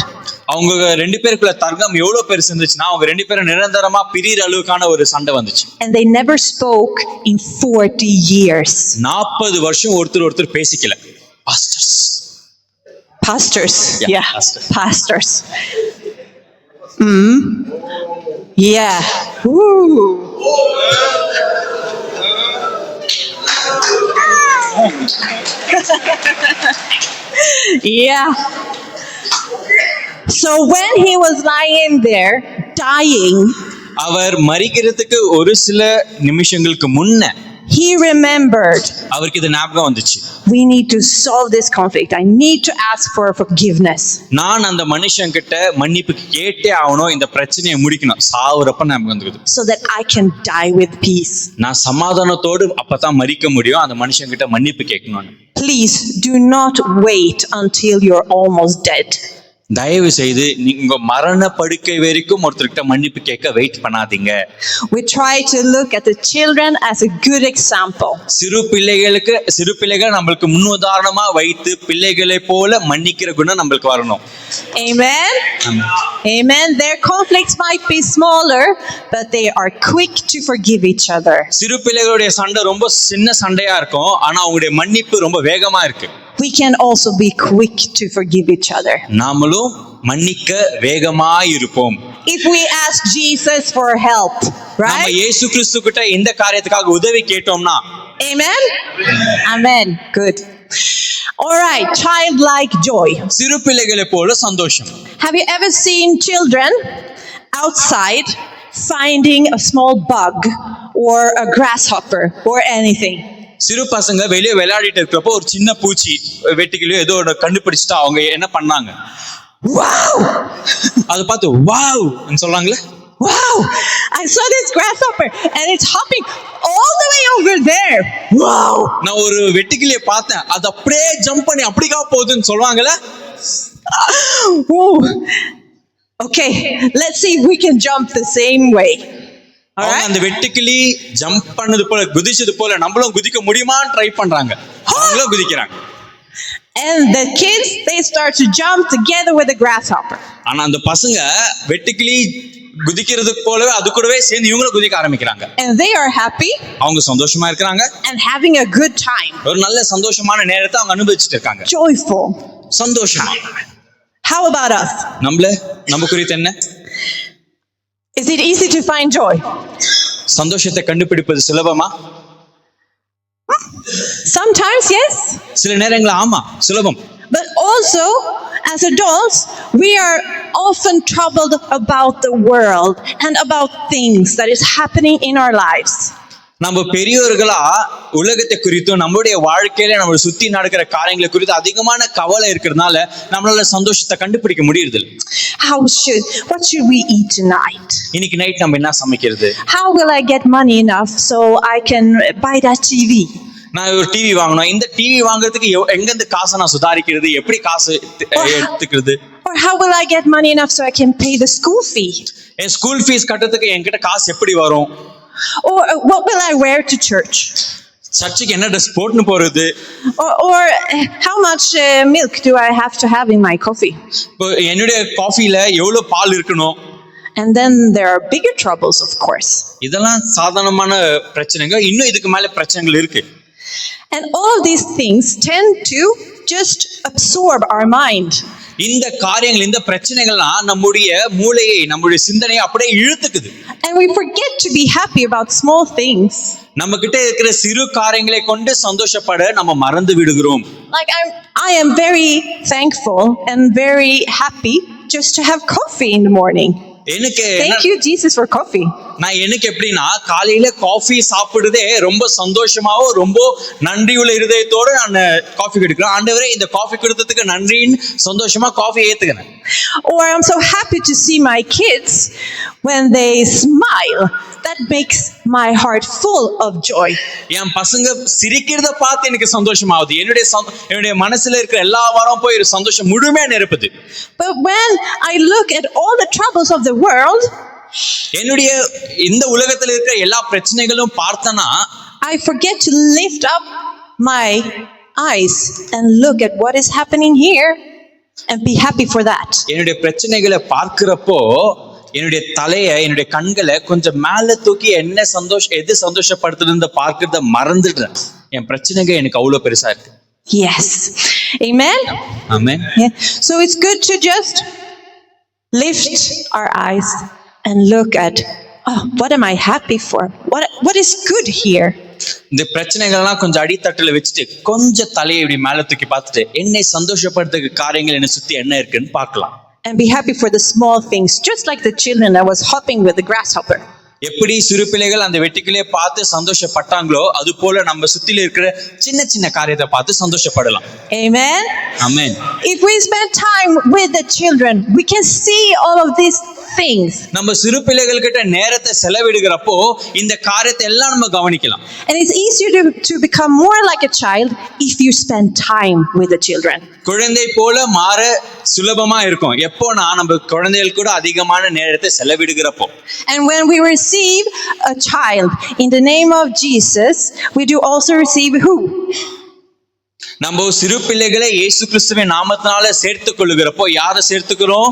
அவங்க ரெண்டு பேருக்குள்ள தர்க்கம் எவ்வளவு பெருசு இருந்துச்சுன்னா அவங்க ரெண்டு பேரும் நிரந்தரமா பிரியிற அளவுக்கான ஒரு சண்டை வந்துச்சு. And they never spoke in 40 years. 40 வருஷம் ஒருத்தர் பேசிக்கல. Pastors. Yeah. Pastors. Yeah. Woo. Yeah. So when he was lying there, dying, அவர் மரிக்கிறதுக்கு ஒரு சில நிமிஷங்களுக்கு முன்ன he remembered, அவருக்கு இது ஞாபகம் வந்துச்சு. we need to solve this conflict. I need to ask for forgiveness. நான் அந்த மனுஷன் கிட்ட மன்னிப்பு கேட்டே ஆகணும், இந்த பிரச்சனையை முடிக்கணும். சாவுறப்ப ஞாபகம் வந்துக்குது. So that I can die with peace. நான் சமாதானத்தோடு அப்பதான் மரிக்க முடியும், அந்த மனுஷன் கிட்ட மன்னிப்பு கேட்கணும். Please do not wait until you're almost dead. தயவு செய்து நீங்க மரண படுக்கை வரைக்கும் ஒருத்தர்கிட்ட மன்னிப்பு கேட்க வெயிட் பண்ணாதீங்க. We try to look at the children as a good example. சிறு பிள்ளைகள் நம்மளுக்கு முன்னுதாரணமா வைத்து பிள்ளைகளை போல மன்னிக்கிற குணம் நம்மளுக்கு வரணும். Amen. Amen. Their conflicts might be smaller, but they are quick to forgive each other. சிறு பிள்ளைகளுடைய சண்டை ரொம்ப சின்ன சண்டையா இருக்கும், ஆனா அவங்களுடைய மன்னிப்பு ரொம்ப வேகமா இருக்கு. We can also be quick to forgive each other. நாமளும் மன்னிக்க வேகமாய் இருப்போம். If we ask Jesus for help, நம்ம right? இயேசு கிறிஸ்து கிட்ட இந்த காரியத்துக்காக உதவி கேட்டோம்னா, Amen. Amen. Good. All right. Childlike joy. சிறு பிள்ளைகளை போல சந்தோஷம். Have you ever seen children outside finding a small bug or a grasshopper or anything? சிறு பசங்க வெளியே விளையாடிட்டு இருக்கிறப்போ ஒரு சின்ன பூச்சி வெட்டுக்கிளியோ ஏதோ ஒன்று கண்டுபிடிச்சிட்டா அவங்க என்ன பண்ணாங்க? Wow! அதை பார்த்து வாவ் சொல்றாங்களே. Wow! I saw this grasshopper and it's hopping all the way over there. Wow! நான் ஒரு வெட்டுக்கிளியை பார்த்தேன், அது அப்படியே ஜம்ப் பண்ணி அப்படிக்கா போகுதுன்னு சொல்லுவாங்களே. Whoa. Okay, let's see if we can jump the same way. All அவங்க right? அந்த வெட்டுக்கிளி ஜம்ப் பண்ணது போல குதிச்சது போல நம்மளும் குதிக்க முடியுமான்னு ட்ரை பண்றாங்க, அவங்களும் குதிக்கிறாங்க. And the kids, they start to jump together with the grasshopper. ஆனா அந்த பசங்க வெட்டுக்கிளி குதிக்கிறதுக்கு போலவே அது கூடவே சேர்ந்து இவங்களும் குதிக்க ஆரம்பிக்கிறாங்க. And they are happy அவங்க சந்தோஷமா இருக்கிறாங்க, and having a good time. ஒரு நல்ல சந்தோஷமான நேரத்தை அவங்க அனுபவிச்சுட்டு இருக்காங்க. Joyful. சந்தோஷமா. How about us? நம்ம குறித்து என்ன? Is it easy to find joy? சந்தோஷத்தை கண்டுபிடிப்பது சுலபமா? Sometimes, yes. சில நேரங்கள் ஆமா சுலபம். But also, as adults, we are often troubled about the world and about things that is happening in our lives. நம்ம பெரியவர்களா உலகத்தை குறித்தும் நம்மளுடைய வாழ்க்கையில நம்ம சுத்தி நடக்கிற காரியங்களை குறித்து அதிகமான கவலை இருக்கிறதுனால நம்மளால சந்தோஷத்தை கண்டுபிடிக்க முடியறது. What should we eat tonight? இன்னைக்கு நைட் நம்ம என்ன சமைக்கிறது? How will I get money enough so I can buy that TV? நான் ஒரு டிவி வாங்கணும், இந்த டிவி வாங்குறதுக்கு எங்கிருந்து காசை நான் சுதாரிக்கிறது, எப்படி காசு எடுத்துக்கிறது? Or how will I get money enough so I can pay the school fee? N school fees கட்டுறதுக்கு என்கிட்ட காசு எப்படி வரும்? Or what will I wear to church? சர்ச்சுக்கு என்ன ட்ரெஸ் போட்டுன்னு போறது? Or how much milk do I have to have in my coffee? இப்போ என்னுடைய காஃபில எவ்வளவு பால் இருக்கணும்? And then there are bigger troubles, of course. இதெல்லாம் சாதாரணமான பிரச்சனைகள், இன்னும் இதுக்கு மேல பிரச்சனைகள் இருக்கு. And all of these things tend to just absorb our mind. இந்த காரியங்கள், இந்த பிரச்சனைகள்லாம் நம்முடைய மூளையை, நம்முடைய சிந்தனையை அப்படியே இழுத்துக்குது. And we forget to be happy about small things. நம்ம கிட்ட இருக்கிற சிறு காரியங்களை கொண்டு சந்தோஷப்பட நம்ம மறந்து விடுகிறோம். Like I am very thankful and very happy just to have coffee in the morning. Thank you Jesus for coffee. நான் எனக்கு எப்படின்னா காலையில காஃபி சாப்பிடுறதே ரொம்ப சந்தோஷமாவும் ரொம்ப நன்றியுள்ள இருதயத்தோட நான் காஃபி குடிக்கிறேன். ஆண்டவரே இந்த காஃபி கொடுத்ததுக்கு நன்றின்னு சந்தோஷமா காஃபி ஏத்துக்கிறேன். Or I'm so happy to see my kids when they smile. That makes my heart full of joy. என் பசங்க சிரிக்கிறத பார்த்து எனக்கு சந்தோஷமாகுது. என்னுடைய மனசுல இருக்கிற எல்லா வாரம் போய் ஒரு சந்தோஷம் முழுமையா நிரப்புது. But when I look at all the troubles of the world, என்னுடைய இந்த உலகத்துல இருக்கிற எல்லா பிரச்சனைகளும் பார்த்தனா I forget to lift up my eyes and look at what is happening here and be happy for that. என்னுடைய பிரச்சனைகளை பார்க்கிறப்போ என்னுடைய தலையை, என்னுடைய கண்களை கொஞ்சம் மேல தூக்கி எது சந்தோஷப்படுத்துறது பார்க்கறத மறந்துடுறேன். என் பிரச்சனைகள் எனக்கு அவ்வளவு பெருசா இருக்கு. Yes. Amen. Amen. Yeah. So it's good to just lift our eyes and look at, what am I happy for? What is good here? இந்த பிரச்சனைகள்லாம் கொஞ்சம் அடித்தட்டுல வச்சுட்டு கொஞ்சம் தலையை இப்படி மேல தூக்கி பார்த்துட்டு என்னை சந்தோஷப்படுறதுக்கு காரியங்கள் என்னை சுத்தி என்ன இருக்குன்னு பார்க்கலாம். And be happy for the small things, just like the children that was hopping with the grasshopper. எப்படி சிறு பிள்ளைகள் அந்த வெட்டுக்கிளியை பார்த்து சந்தோஷப்பட்டாங்களோ அது போல நம்ம சுத்தில இருக்கிற சின்ன சின்ன காரியத்தை பார்த்து சந்தோஷப்படலாம். Amen. Amen. If we spend time with the children, we can see all of these things. நம்ம சிறு பிள்ளைகள் கிட்ட நேரத்தை செலவிடுகிறப்போ இந்த காரியத்தை எல்லாம் நம்ம கவனிக்கலாம். And it's easier to become more like a child if you spend time with the children. குழந்தை போல மாற சுலபமா இருக்கும் எப்போனா நம்ம குழந்தைகள் கூட அதிகமான நேரத்தை செலவிடுகிறப்போ. And when we receive a child in the name of Jesus, we do also receive who? நம்ம சிறு பிள்ளைகளை இயேசு கிறிஸ்துவின் நாமத்தினால சேர்த்துக் கொள்ளுகிறப்போ யாரை சேர்த்துக்கிறோம்?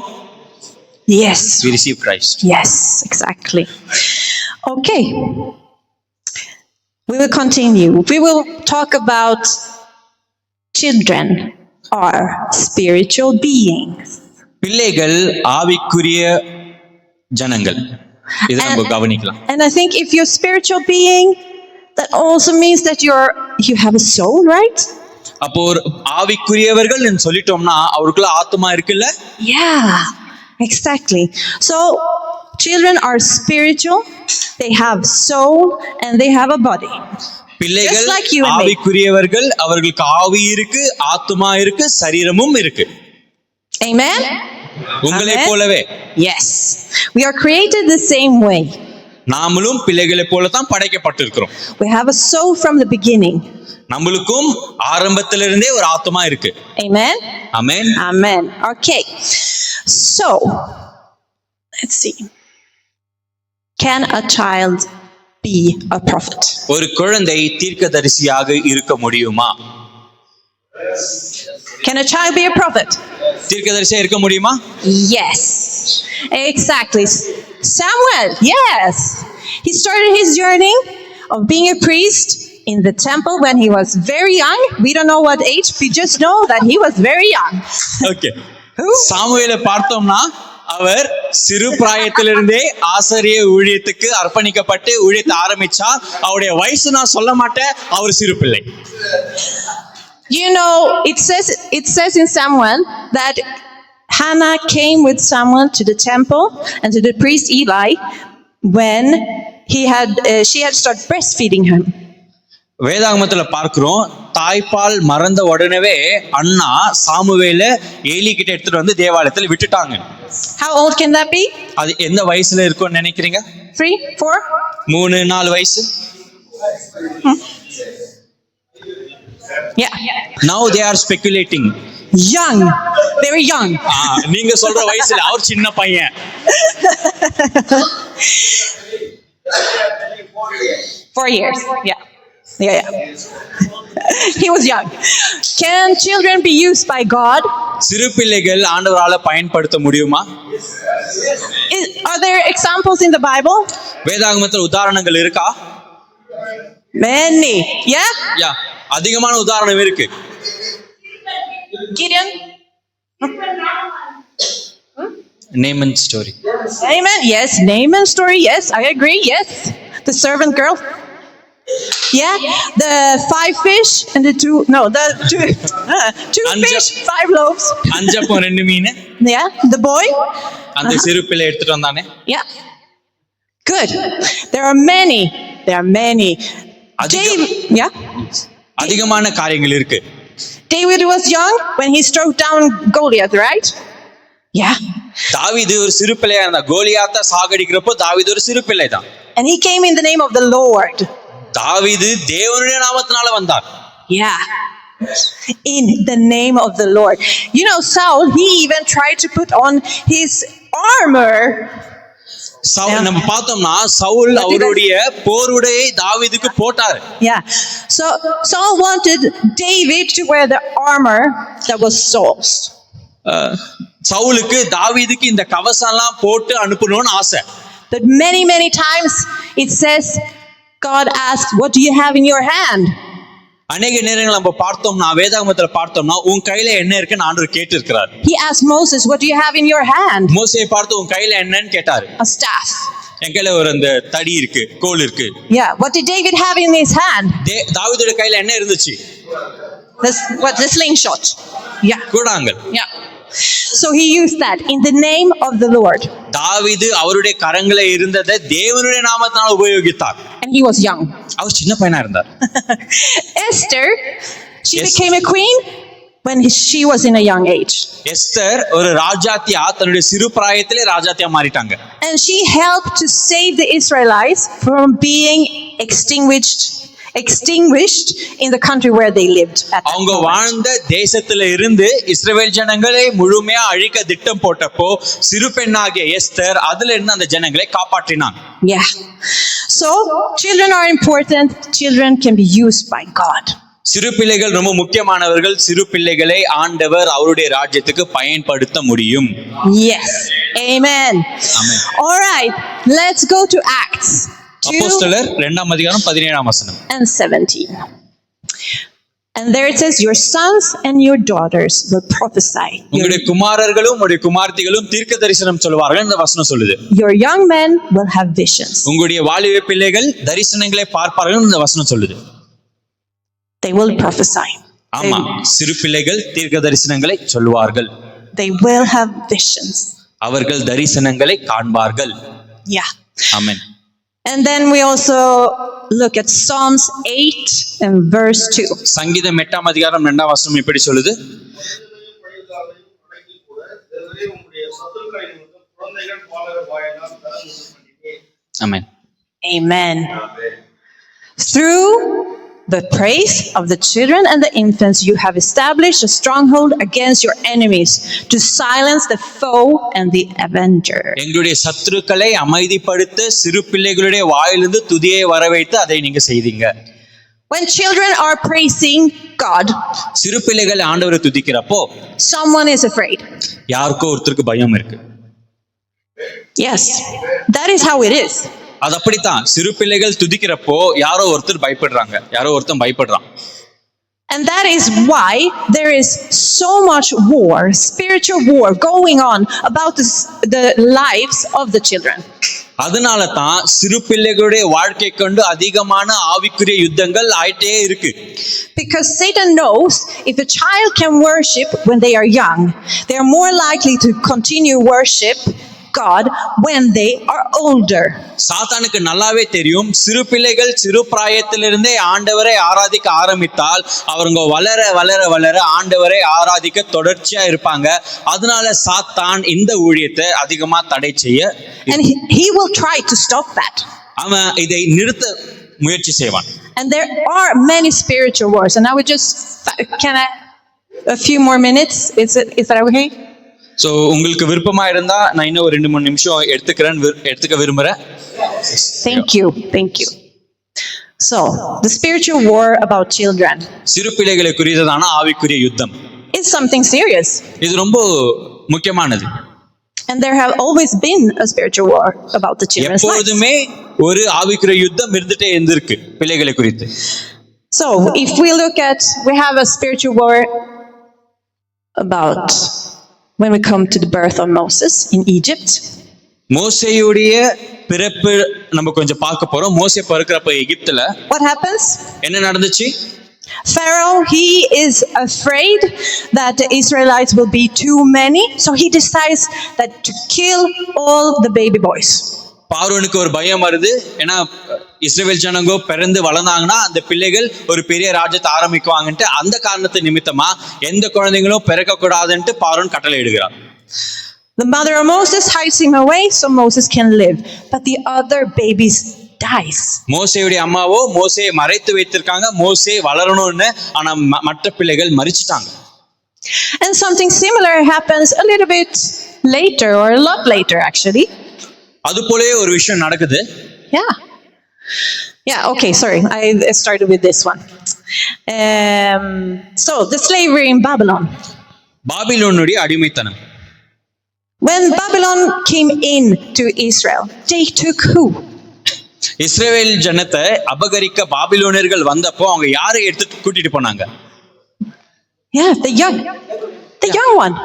Yes. We receive Christ. Yes, exactly. Okay. We will continue. We will talk about children are spiritual beings. பிள்ளைகள் ஆவிக்குரிய ஜனங்கள். இதை நம்ம கவனிக்கலாம். And I think if you're a spiritual being, that also means that you have a soul, right? அப்போ ஒரு ஆவிக்குரியவர்கள் சொல்லிட்டோம்னா அவருக்குள்ள ஆத்மா இருக்குல்ல? Yeah, exactly. So children are spiritual, they have soul and they have a body. பிள்ளைகள் Just like you and me. ஆவிக்குரியவர்கள், அவர்களுக்கு ஆவி இருக்கு, ஆத்மா இருக்கு, சரீரமும் இருக்கு. Amen. உங்களை Amen. போலவே. Yes, we are created the same way. நாமளும் பிள்ளைகளை போல தான் படைக்கப்பட்டிருக்கிறோம். We have a soul from the beginning. நம்மளுக்கும் ஆரம்பத்திலிருந்தே ஒரு ஆத்மா இருக்கு. Amen. Amen. Amen. Okay. So, let's see. Can a child be a prophet? ஒரு குழந்தை தீர்க்கதரிசியாக இருக்க முடியுமா? Can a child be a prophet? தீர்க்கதரிசியா இருக்க முடியுமா? Yes. Exactly. Samuel, yes. He started his journey of being a priest in the temple when he was very young. We don't know what age, we just know that he was very young. Okay. சாமுவேலை பார்த்தோம்னா அவர் சிறு பிராயத்திலிருந்தே ஆசாரிய ஊழியத்துக்கு அர்ப்பணிக்கப்பட்டு ஊழியத்தை ஆரம்பிச்சார். அவருடைய வயசு நான் சொல்ல மாட்டேன், அவர் சிறு பிள்ளை. You know, it says in Samuel that Hannah came with Samuel to the temple and to the priest Eli when she had started breastfeeding him. வேதாகமத்துல பார்க்கிறோம், தாய்ப்பால் மறந்த உடனே அண்ணா சாமுவேல ஏலி கிட்ட எடுத்துட்டு வந்து தேவாலயத்துல விட்டுட்டாங்க. How old can that be? அது எந்த வயசுல இருக்கும்னு நினைக்கிறீங்க? 3, 4? 3-4 வயசு. Yeah. Now they are speculating. Young, very young. நீங்க சொல்ற வயசுல அவர் சின்ன பையன். 4 years. Yeah. He was young. Can children be used by God? சிறு பிள்ளைகள் ஆண்டவரால பயன்படுத்த முடியுமா? Are there examples in the Bible? வேதாகமத்துல உதாரணங்கள் இருக்கா? Many. Yeah? யா, அதிகமான உதாரணம் இருக்கு. Gideon? Naaman story. Naaman? Yes. Naaman story? Yes. I agree. Yes. The servant girl? Yeah. The 5 fish and the 2 fish, 5 loaves. 5 mean. Yeah. The boy? அந்த சிறு பிள்ளை எடுத்துட்டு வந்தானே. Yeah. Good. There are many. Yeah. அதிகமான காரியங்கள் இருக்கு. David was young when he struck down Goliath, right? Yeah. தாவீது ஒரு சிறு பிள்ளையா இருந்தா. கோலியாத்தை சாகடிக்கிறப்போ தாவீது ஒரு சிறு பிள்ளை தான். And he came in the name of the Lord. தாவீது தேவனுடைய நாமத்தினால வந்தார். Yeah. In the name of the Lord. You know, Saul, he even tried to put on his armor. நம்ம பார்த்தோம்னா சவுல் அவருடைய போருடையை தாவீதுக்கு போட்டார். Yeah. So Saul wanted David to wear the armor that was Saul's. சவுலுக்கு தாவீதுக்கு இந்த கவசம்லாம் போட்டு அனுப்பணும்னு ஆசை. But many times it says God asked, what do you have in your hand? அநேக நேரங்கள் நம்ம பார்த்தோம்னா வேதாகமத்துல பார்த்தோம்னா உன் கையில என்ன இருக்குன்னு ஆண்டவர் கேட்டிருக்கிறார். He asked Moses, what do you have in your hand? மோசேயை பார்த்து உன் கையில என்னன்னு கேட்டாரு. A staff. என் கையில ஒரு அந்த தடி இருக்கு, கோல் இருக்கு. Yeah, what did David have in his hand? தாவீதோட கையில என்ன இருந்துச்சு? The slingshot. Yeah. கூடாங்கள். Yeah. So he used that in the name of the Lord. தாவீது அவருடைய கரங்களே இருந்ததை தேவனுடைய நாமத்தினால் உபயோகித்தார். And he was young. அவர் சின்ன பையனா இருந்தார். Esther, she Yes. became a queen when she was in a young age. Esther ஒரு ராஜாத்தியா தன்னுடைய சிறு பிராயத்திலே ராஜாத்தியா மாறிட்டாங்க. And she helped to save the Israelites from being extinguished in the country where they lived at that அவங்க moment. வாழ்ந்த தேசத்துல இருந்து இஸ்ரவேல் ஜனங்களை முழுமையா அழிக்க திட்டம் போட்டப்போ சிறு பெண்ணாகிய எஸ்தர் அதுல இருந்து அந்த ஜனங்களை காப்பாற்றினாங்க. Yeah. So children are important. Children can be used by God. சிறு பிள்ளைகள் ரொம்ப முக்கியமானவர்கள். சிறு பிள்ளைகளை ஆண்டவர் அவருடைய ராஜ்யத்துக்கு பயன்படுத்த முடியும். Yes. Amen. Amen. All right. Let's go to Acts 2 அப்போஸ்தலர் 2ஆம் அதிகாரம் 17ஆம் வசனம். and 17. And there it says, your sons and your daughters will prophesy. உங்களுடைய குமாரர்களும் உங்களுடைய குமார்த்திகளும் தீர்க்க தரிசனம் சொல்வார்கள் இந்த வசனம் சொல்லுது. Your young men will have visions. உங்களுடைய வாலிப பிள்ளைகள் தரிசனங்களை பார்ப்பார்கள் இந்த வசனம் சொல்லுது. They will prophesy. ஆமா, சிறு பிள்ளைகள் தீர்க்க தரிசனங்களை சொல்வார்கள். They will have visions. அவர்கள் தரிசனங்களை காண்பார்கள். Yeah. Amen. And then we also look at Psalms 8 and verse 2. சங்கீதம் 8ஆம் அதிகாரம் 2ஆம் வசனம் இப்படி சொல்லுது. ஆமென். Amen. Through the praise of the children and the infants, you have established a stronghold against your enemies to silence the foe and the avenger. எங்களுடைய சத்துருக்களை அமைதிப்படுத்த சிறு பிள்ளைகளுடைய வாயிலிருந்து துதியை வரவைத்து அதை நீங்க செய்தீங்க. When children are praising God, சிறு பிள்ளைகள் ஆண்டவரை துதிக்கிறப்போ someone is afraid. யாருக்கோ ஒருத்தருக்கு பயம் இருக்கு. Yes, that is how it is. அது அப்படித்தான். சிறு பிள்ளைகள் துதிக்கிறப்போ யாரோ ஒருத்தர் பயப்படுறாங்க, யாரோ ஒருத்தன் பயப்படுறான். And that is why there is so much war, spiritual war going on about the lives of the children. அதனால தான் சிறு பிள்ளைகளுடைய வாழ்க்கை கொண்டு அதிகமான ஆவிக்குரிய யுத்தங்கள் ஆயிட்டே இருக்கு. Because Satan knows if a child can worship when they are young, they are more likely to continue worship God when they are older. சாத்தானுக்கு நல்லாவே தெரியும், சிறு பிள்ளைகள் சிறு பிராயத்திலிருந்தே ஆண்டவரை ஆராதிக்க ஆரம்பித்தால் அவங்க வளர வளர வளர ஆண்டவரை ஆராதிக்க தொடர்ச்சியா இருப்பாங்க. அதனால சாத்தான் இந்த ஊழியத்தை அதிகமா தடை செய்ய And he will try to stop that. அவன் இதை நிறுத்த முயற்சி செய்வான். And there are many spiritual wars. And I would just, can I, a few more minutes? Is that okay? So உங்களுக்கு விருப்பமா இருந்தா நான் இன்னும் ஒரு 2-3 நிமிஷம் எடுத்துக்க விரும்புறேன். Thank you. So, the spiritual war about children சிறு பிள்ளைகளை குறித்ததான ஆவிக்குரிய யுத்தம் is something serious. இது ரொம்ப முக்கியமானது. And there have always been a spiritual war about the children's lives. எப்போதுமே ஒரு ஆவிக்குரிய யுத்தம் இருந்துட்டே இருந்திருக்கு பிள்ளைகளை குறித்து. So, if we look at, we have a spiritual war about when we come to the birth of Moses in Egypt. மோசேயுடைய பிறப்பு நம்ம கொஞ்சம் பார்க்க போறோம். மோசே பிறக்கிறப்ப எகிப்துல What happens? என்ன நடந்துச்சு? Pharaoh, he is afraid that the Israelites will be too many, so he decides that to kill all the baby boys. பார்வோனுக்கு ஒரு பயம் வருது. ஏன்னா இஸ்ரவேல் ஜனங்கோ பிறந்து வளர்ந்தாங்கன்னா அந்த பிள்ளைகள் ஒரு பெரிய ராஜ்யத்தை ஆரம்பிக்குவாங்கன்ட்டு அந்த காரணத்தை நிமித்தமா எந்த குழந்தைங்களும் பிறக்க கூடாதுன்ட்டு பார்வோன் கட்டளை இடுகிறார். The mother of Moses hides him away so Moses can live, but the other babies dies. மோசேயுடைய அம்மாவோ மோசேயை மறைத்து வைத்திருக்காங்க, மோசே வளரணும்னு. ஆனா மற்ற பிள்ளைகள் மரிச்சிட்டாங்க. And something similar happens a little bit later, or a lot later actually. அது போலவே ஒரு விஷயம் நடக்குது. Yeah, okay, sorry. I started with this one. So, the slavery in Babylon. பாபிலோனுடைய அடிமைத்தனம். When Babylon came in to Israel, they took who? இஸ்ரவேல் ஜனத்தை அபகரிக்க பாபிலோனியர்கள் வந்தப்போ அவங்க யாரை எடுத்து கூட்டிட்டு போனாங்க? Yeah, the young one.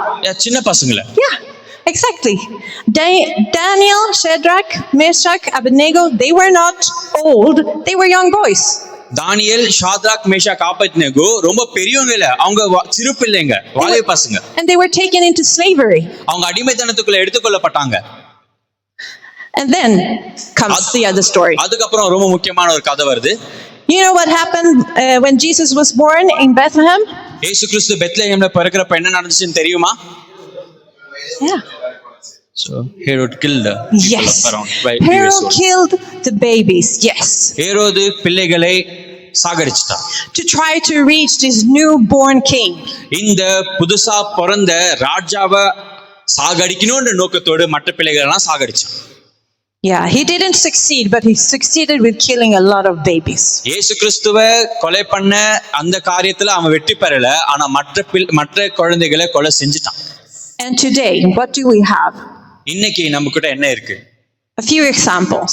சின்ன பசங்கள. Yeah. Exactly. Daniel, Shadrach, Meshach, Abednego, they were not old, they were young boys. Daniel, Shadrach, Meshach, Abednego ரொம்ப பெரியவங்க இல்ல, அவங்க சிறு பிள்ளைங்க, வாலிப பசங்க. And they were taken into slavery. அவங்க அடிமைத்தனத்துக்குள்ள எடுத்துக்கொள்ளப்பட்டாங்க. And then comes the other story. அதுக்கப்புறம் ரொம்ப முக்கியமான ஒரு கதை வருது. You know what happened when Jesus was born in Bethlehem? இயேசு கிறிஸ்து பெத்லஹேம்ல பிறக்கிறப்ப என்ன நடந்துச்சுன்னு தெரியுமா? Yeah. So Herod killed the people Yes. around by Herod killed the babies. Yes. ஹேரோது பிள்ளைகளை சாகடிச்சிட்டான். To try to reach this newborn king. இந்த புதுசா பிறந்த ராஜாவை சாகடிக்கணும்ன்ற நோக்கத்தோடு மற்ற பிள்ளைகள் எல்லாம் சாகடிச்சான். Yeah, he didn't succeed, but he succeeded with killing a lot of babies. இயேசு கிறிஸ்துவை கொலை பண்ண அந்த காரியத்துல அவன் வெற்றி பெறல, ஆனா மற்ற குழந்தைகளை கொலை செஞ்சுட்டான். And today, what do we have? இன்னைக்கு நம்ம கிட்ட என்ன இருக்கு? A few examples.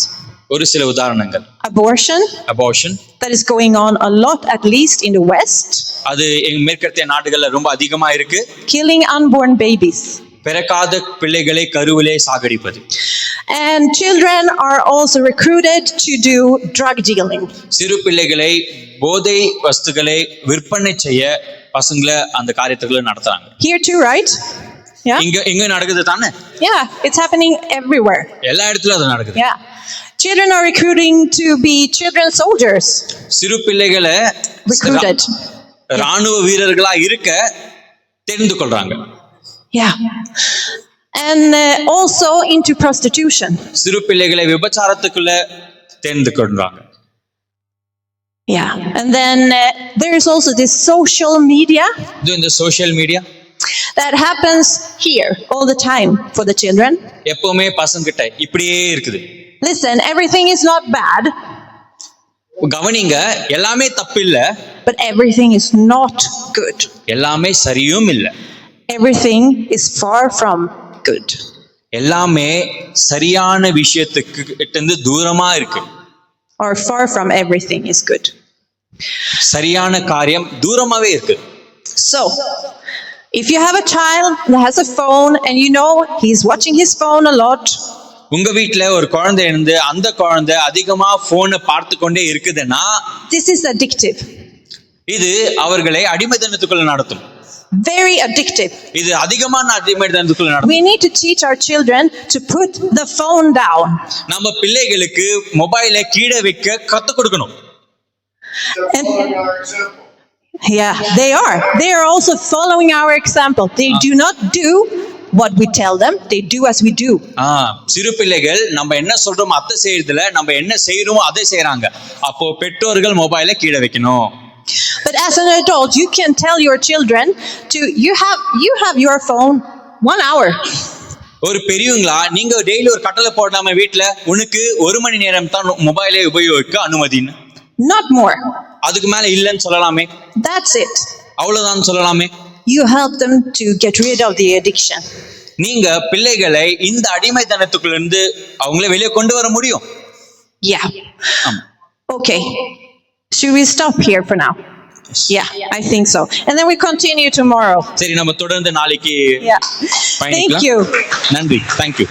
ஒரு சில உதாரணங்கள். Abortion that is going on a lot, at least in the West. அது மேற்கத்திய நாடுகள்ல ரொம்ப அதிகமா இருக்கு. Killing unborn babies. பிறக்காத பிள்ளைகளை கருவிலே சாகடிப்பது. And children are also recruited to do drug dealing. சிறு பிள்ளைகளை போதை வஸ்துகளை விற்பனை செய்ய பசங்களை அந்த காரியத்துக்குள்ள நடத்துறாங்க. Here too, right? Yeah. இங்க நடக்குது தானே? Yeah, it's happening everywhere. எல்லா இடத்துலயும் அது நடக்குது. Yeah. Children are recruiting to be children soldiers. சிறு பிள்ளைகளை Recruited. ராணுவ வீரர்களா இருக்க தெரிந்து கொள்றாங்க. Yeah. And also into prostitution. சிறு பிள்ளைகளை விபச்சாரத்துக்குள்ள தெரிந்து கொள்றாங்க. Yeah. And then there is also this social media இது இந்த social media that happens here all the time for the children. எப்பவுமே பசங்க கிட்ட இப்படியே இருக்குது. Listen, everything is not bad, கவனிங்க, எல்லாமே தப்பு இல்ல, but everything is not good. எல்லாமே சரியும் இல்ல. Everything is far from good. எல்லாமே சரியான விஷயத்துக்கு கிட்ட இருந்து தூரமா இருக்கு. Or far from everything is good. சரியான காரியம் தூரமாவே இருக்கு. So, if you have a child that has a phone and you know he's watching his phone a lot, உங்க வீட்ல ஒரு குழந்தை இருந்து அந்த குழந்தை அதிகமா போனை பார்த்து கொண்டே இருக்குதுன்னா this is addictive. இது அவர்களை அடிமைத்தனத்துக்குள்ள நடத்தும். Very addictive. இது அதிகமான அடிமைத்தனத்துக்குள்ள நடத்தும். We need to teach our children to put the phone down. நம்ம பிள்ளைகளுக்கு மொபைலை கீழே வைக்க கத்து கொடுக்கணும். Following our example. Yeah, they are. They are also following our example. They do not do what we tell them. They do as we do. சிறு பிள்ளைகள் நம்ம என்ன சொல்றோமோ அதை செய்யறதுல நம்ம என்ன செய்யறோமோ அதை செய்யறாங்க. அப்போ பெற்றோர்கள் மொபைலை கீழே வைக்கணும். But as an adult, you can tell your children to you have your phone 1 hour. ஒரு பெரியவங்களா நீங்க டெய்லி ஒரு கட்டளை போடாம வீட்ல உனக்கு 1 மணி நேரம் தான் மொபைலை உபயோகிக்க அனுமதின்னு. Not more. அதுக்கு மேல இல்லன்னு சொல்லலாமே. That's it. அவ்வளவுதான் சொல்லலாமே. You help them to get rid of the addiction. நீங்க பிள்ளைகளை இந்த அடிமைத்தனத்துக்குள்ள இருந்து அவங்கள வெளியே கொண்டு வர முடியும். Yeah. Okay. Should we stop here for now? Yeah, I think so. And then we continue tomorrow. சரி, நம்ம தொடர்ந்து நாளைக்கு Yeah. Thank you. நன்றி. Thank you.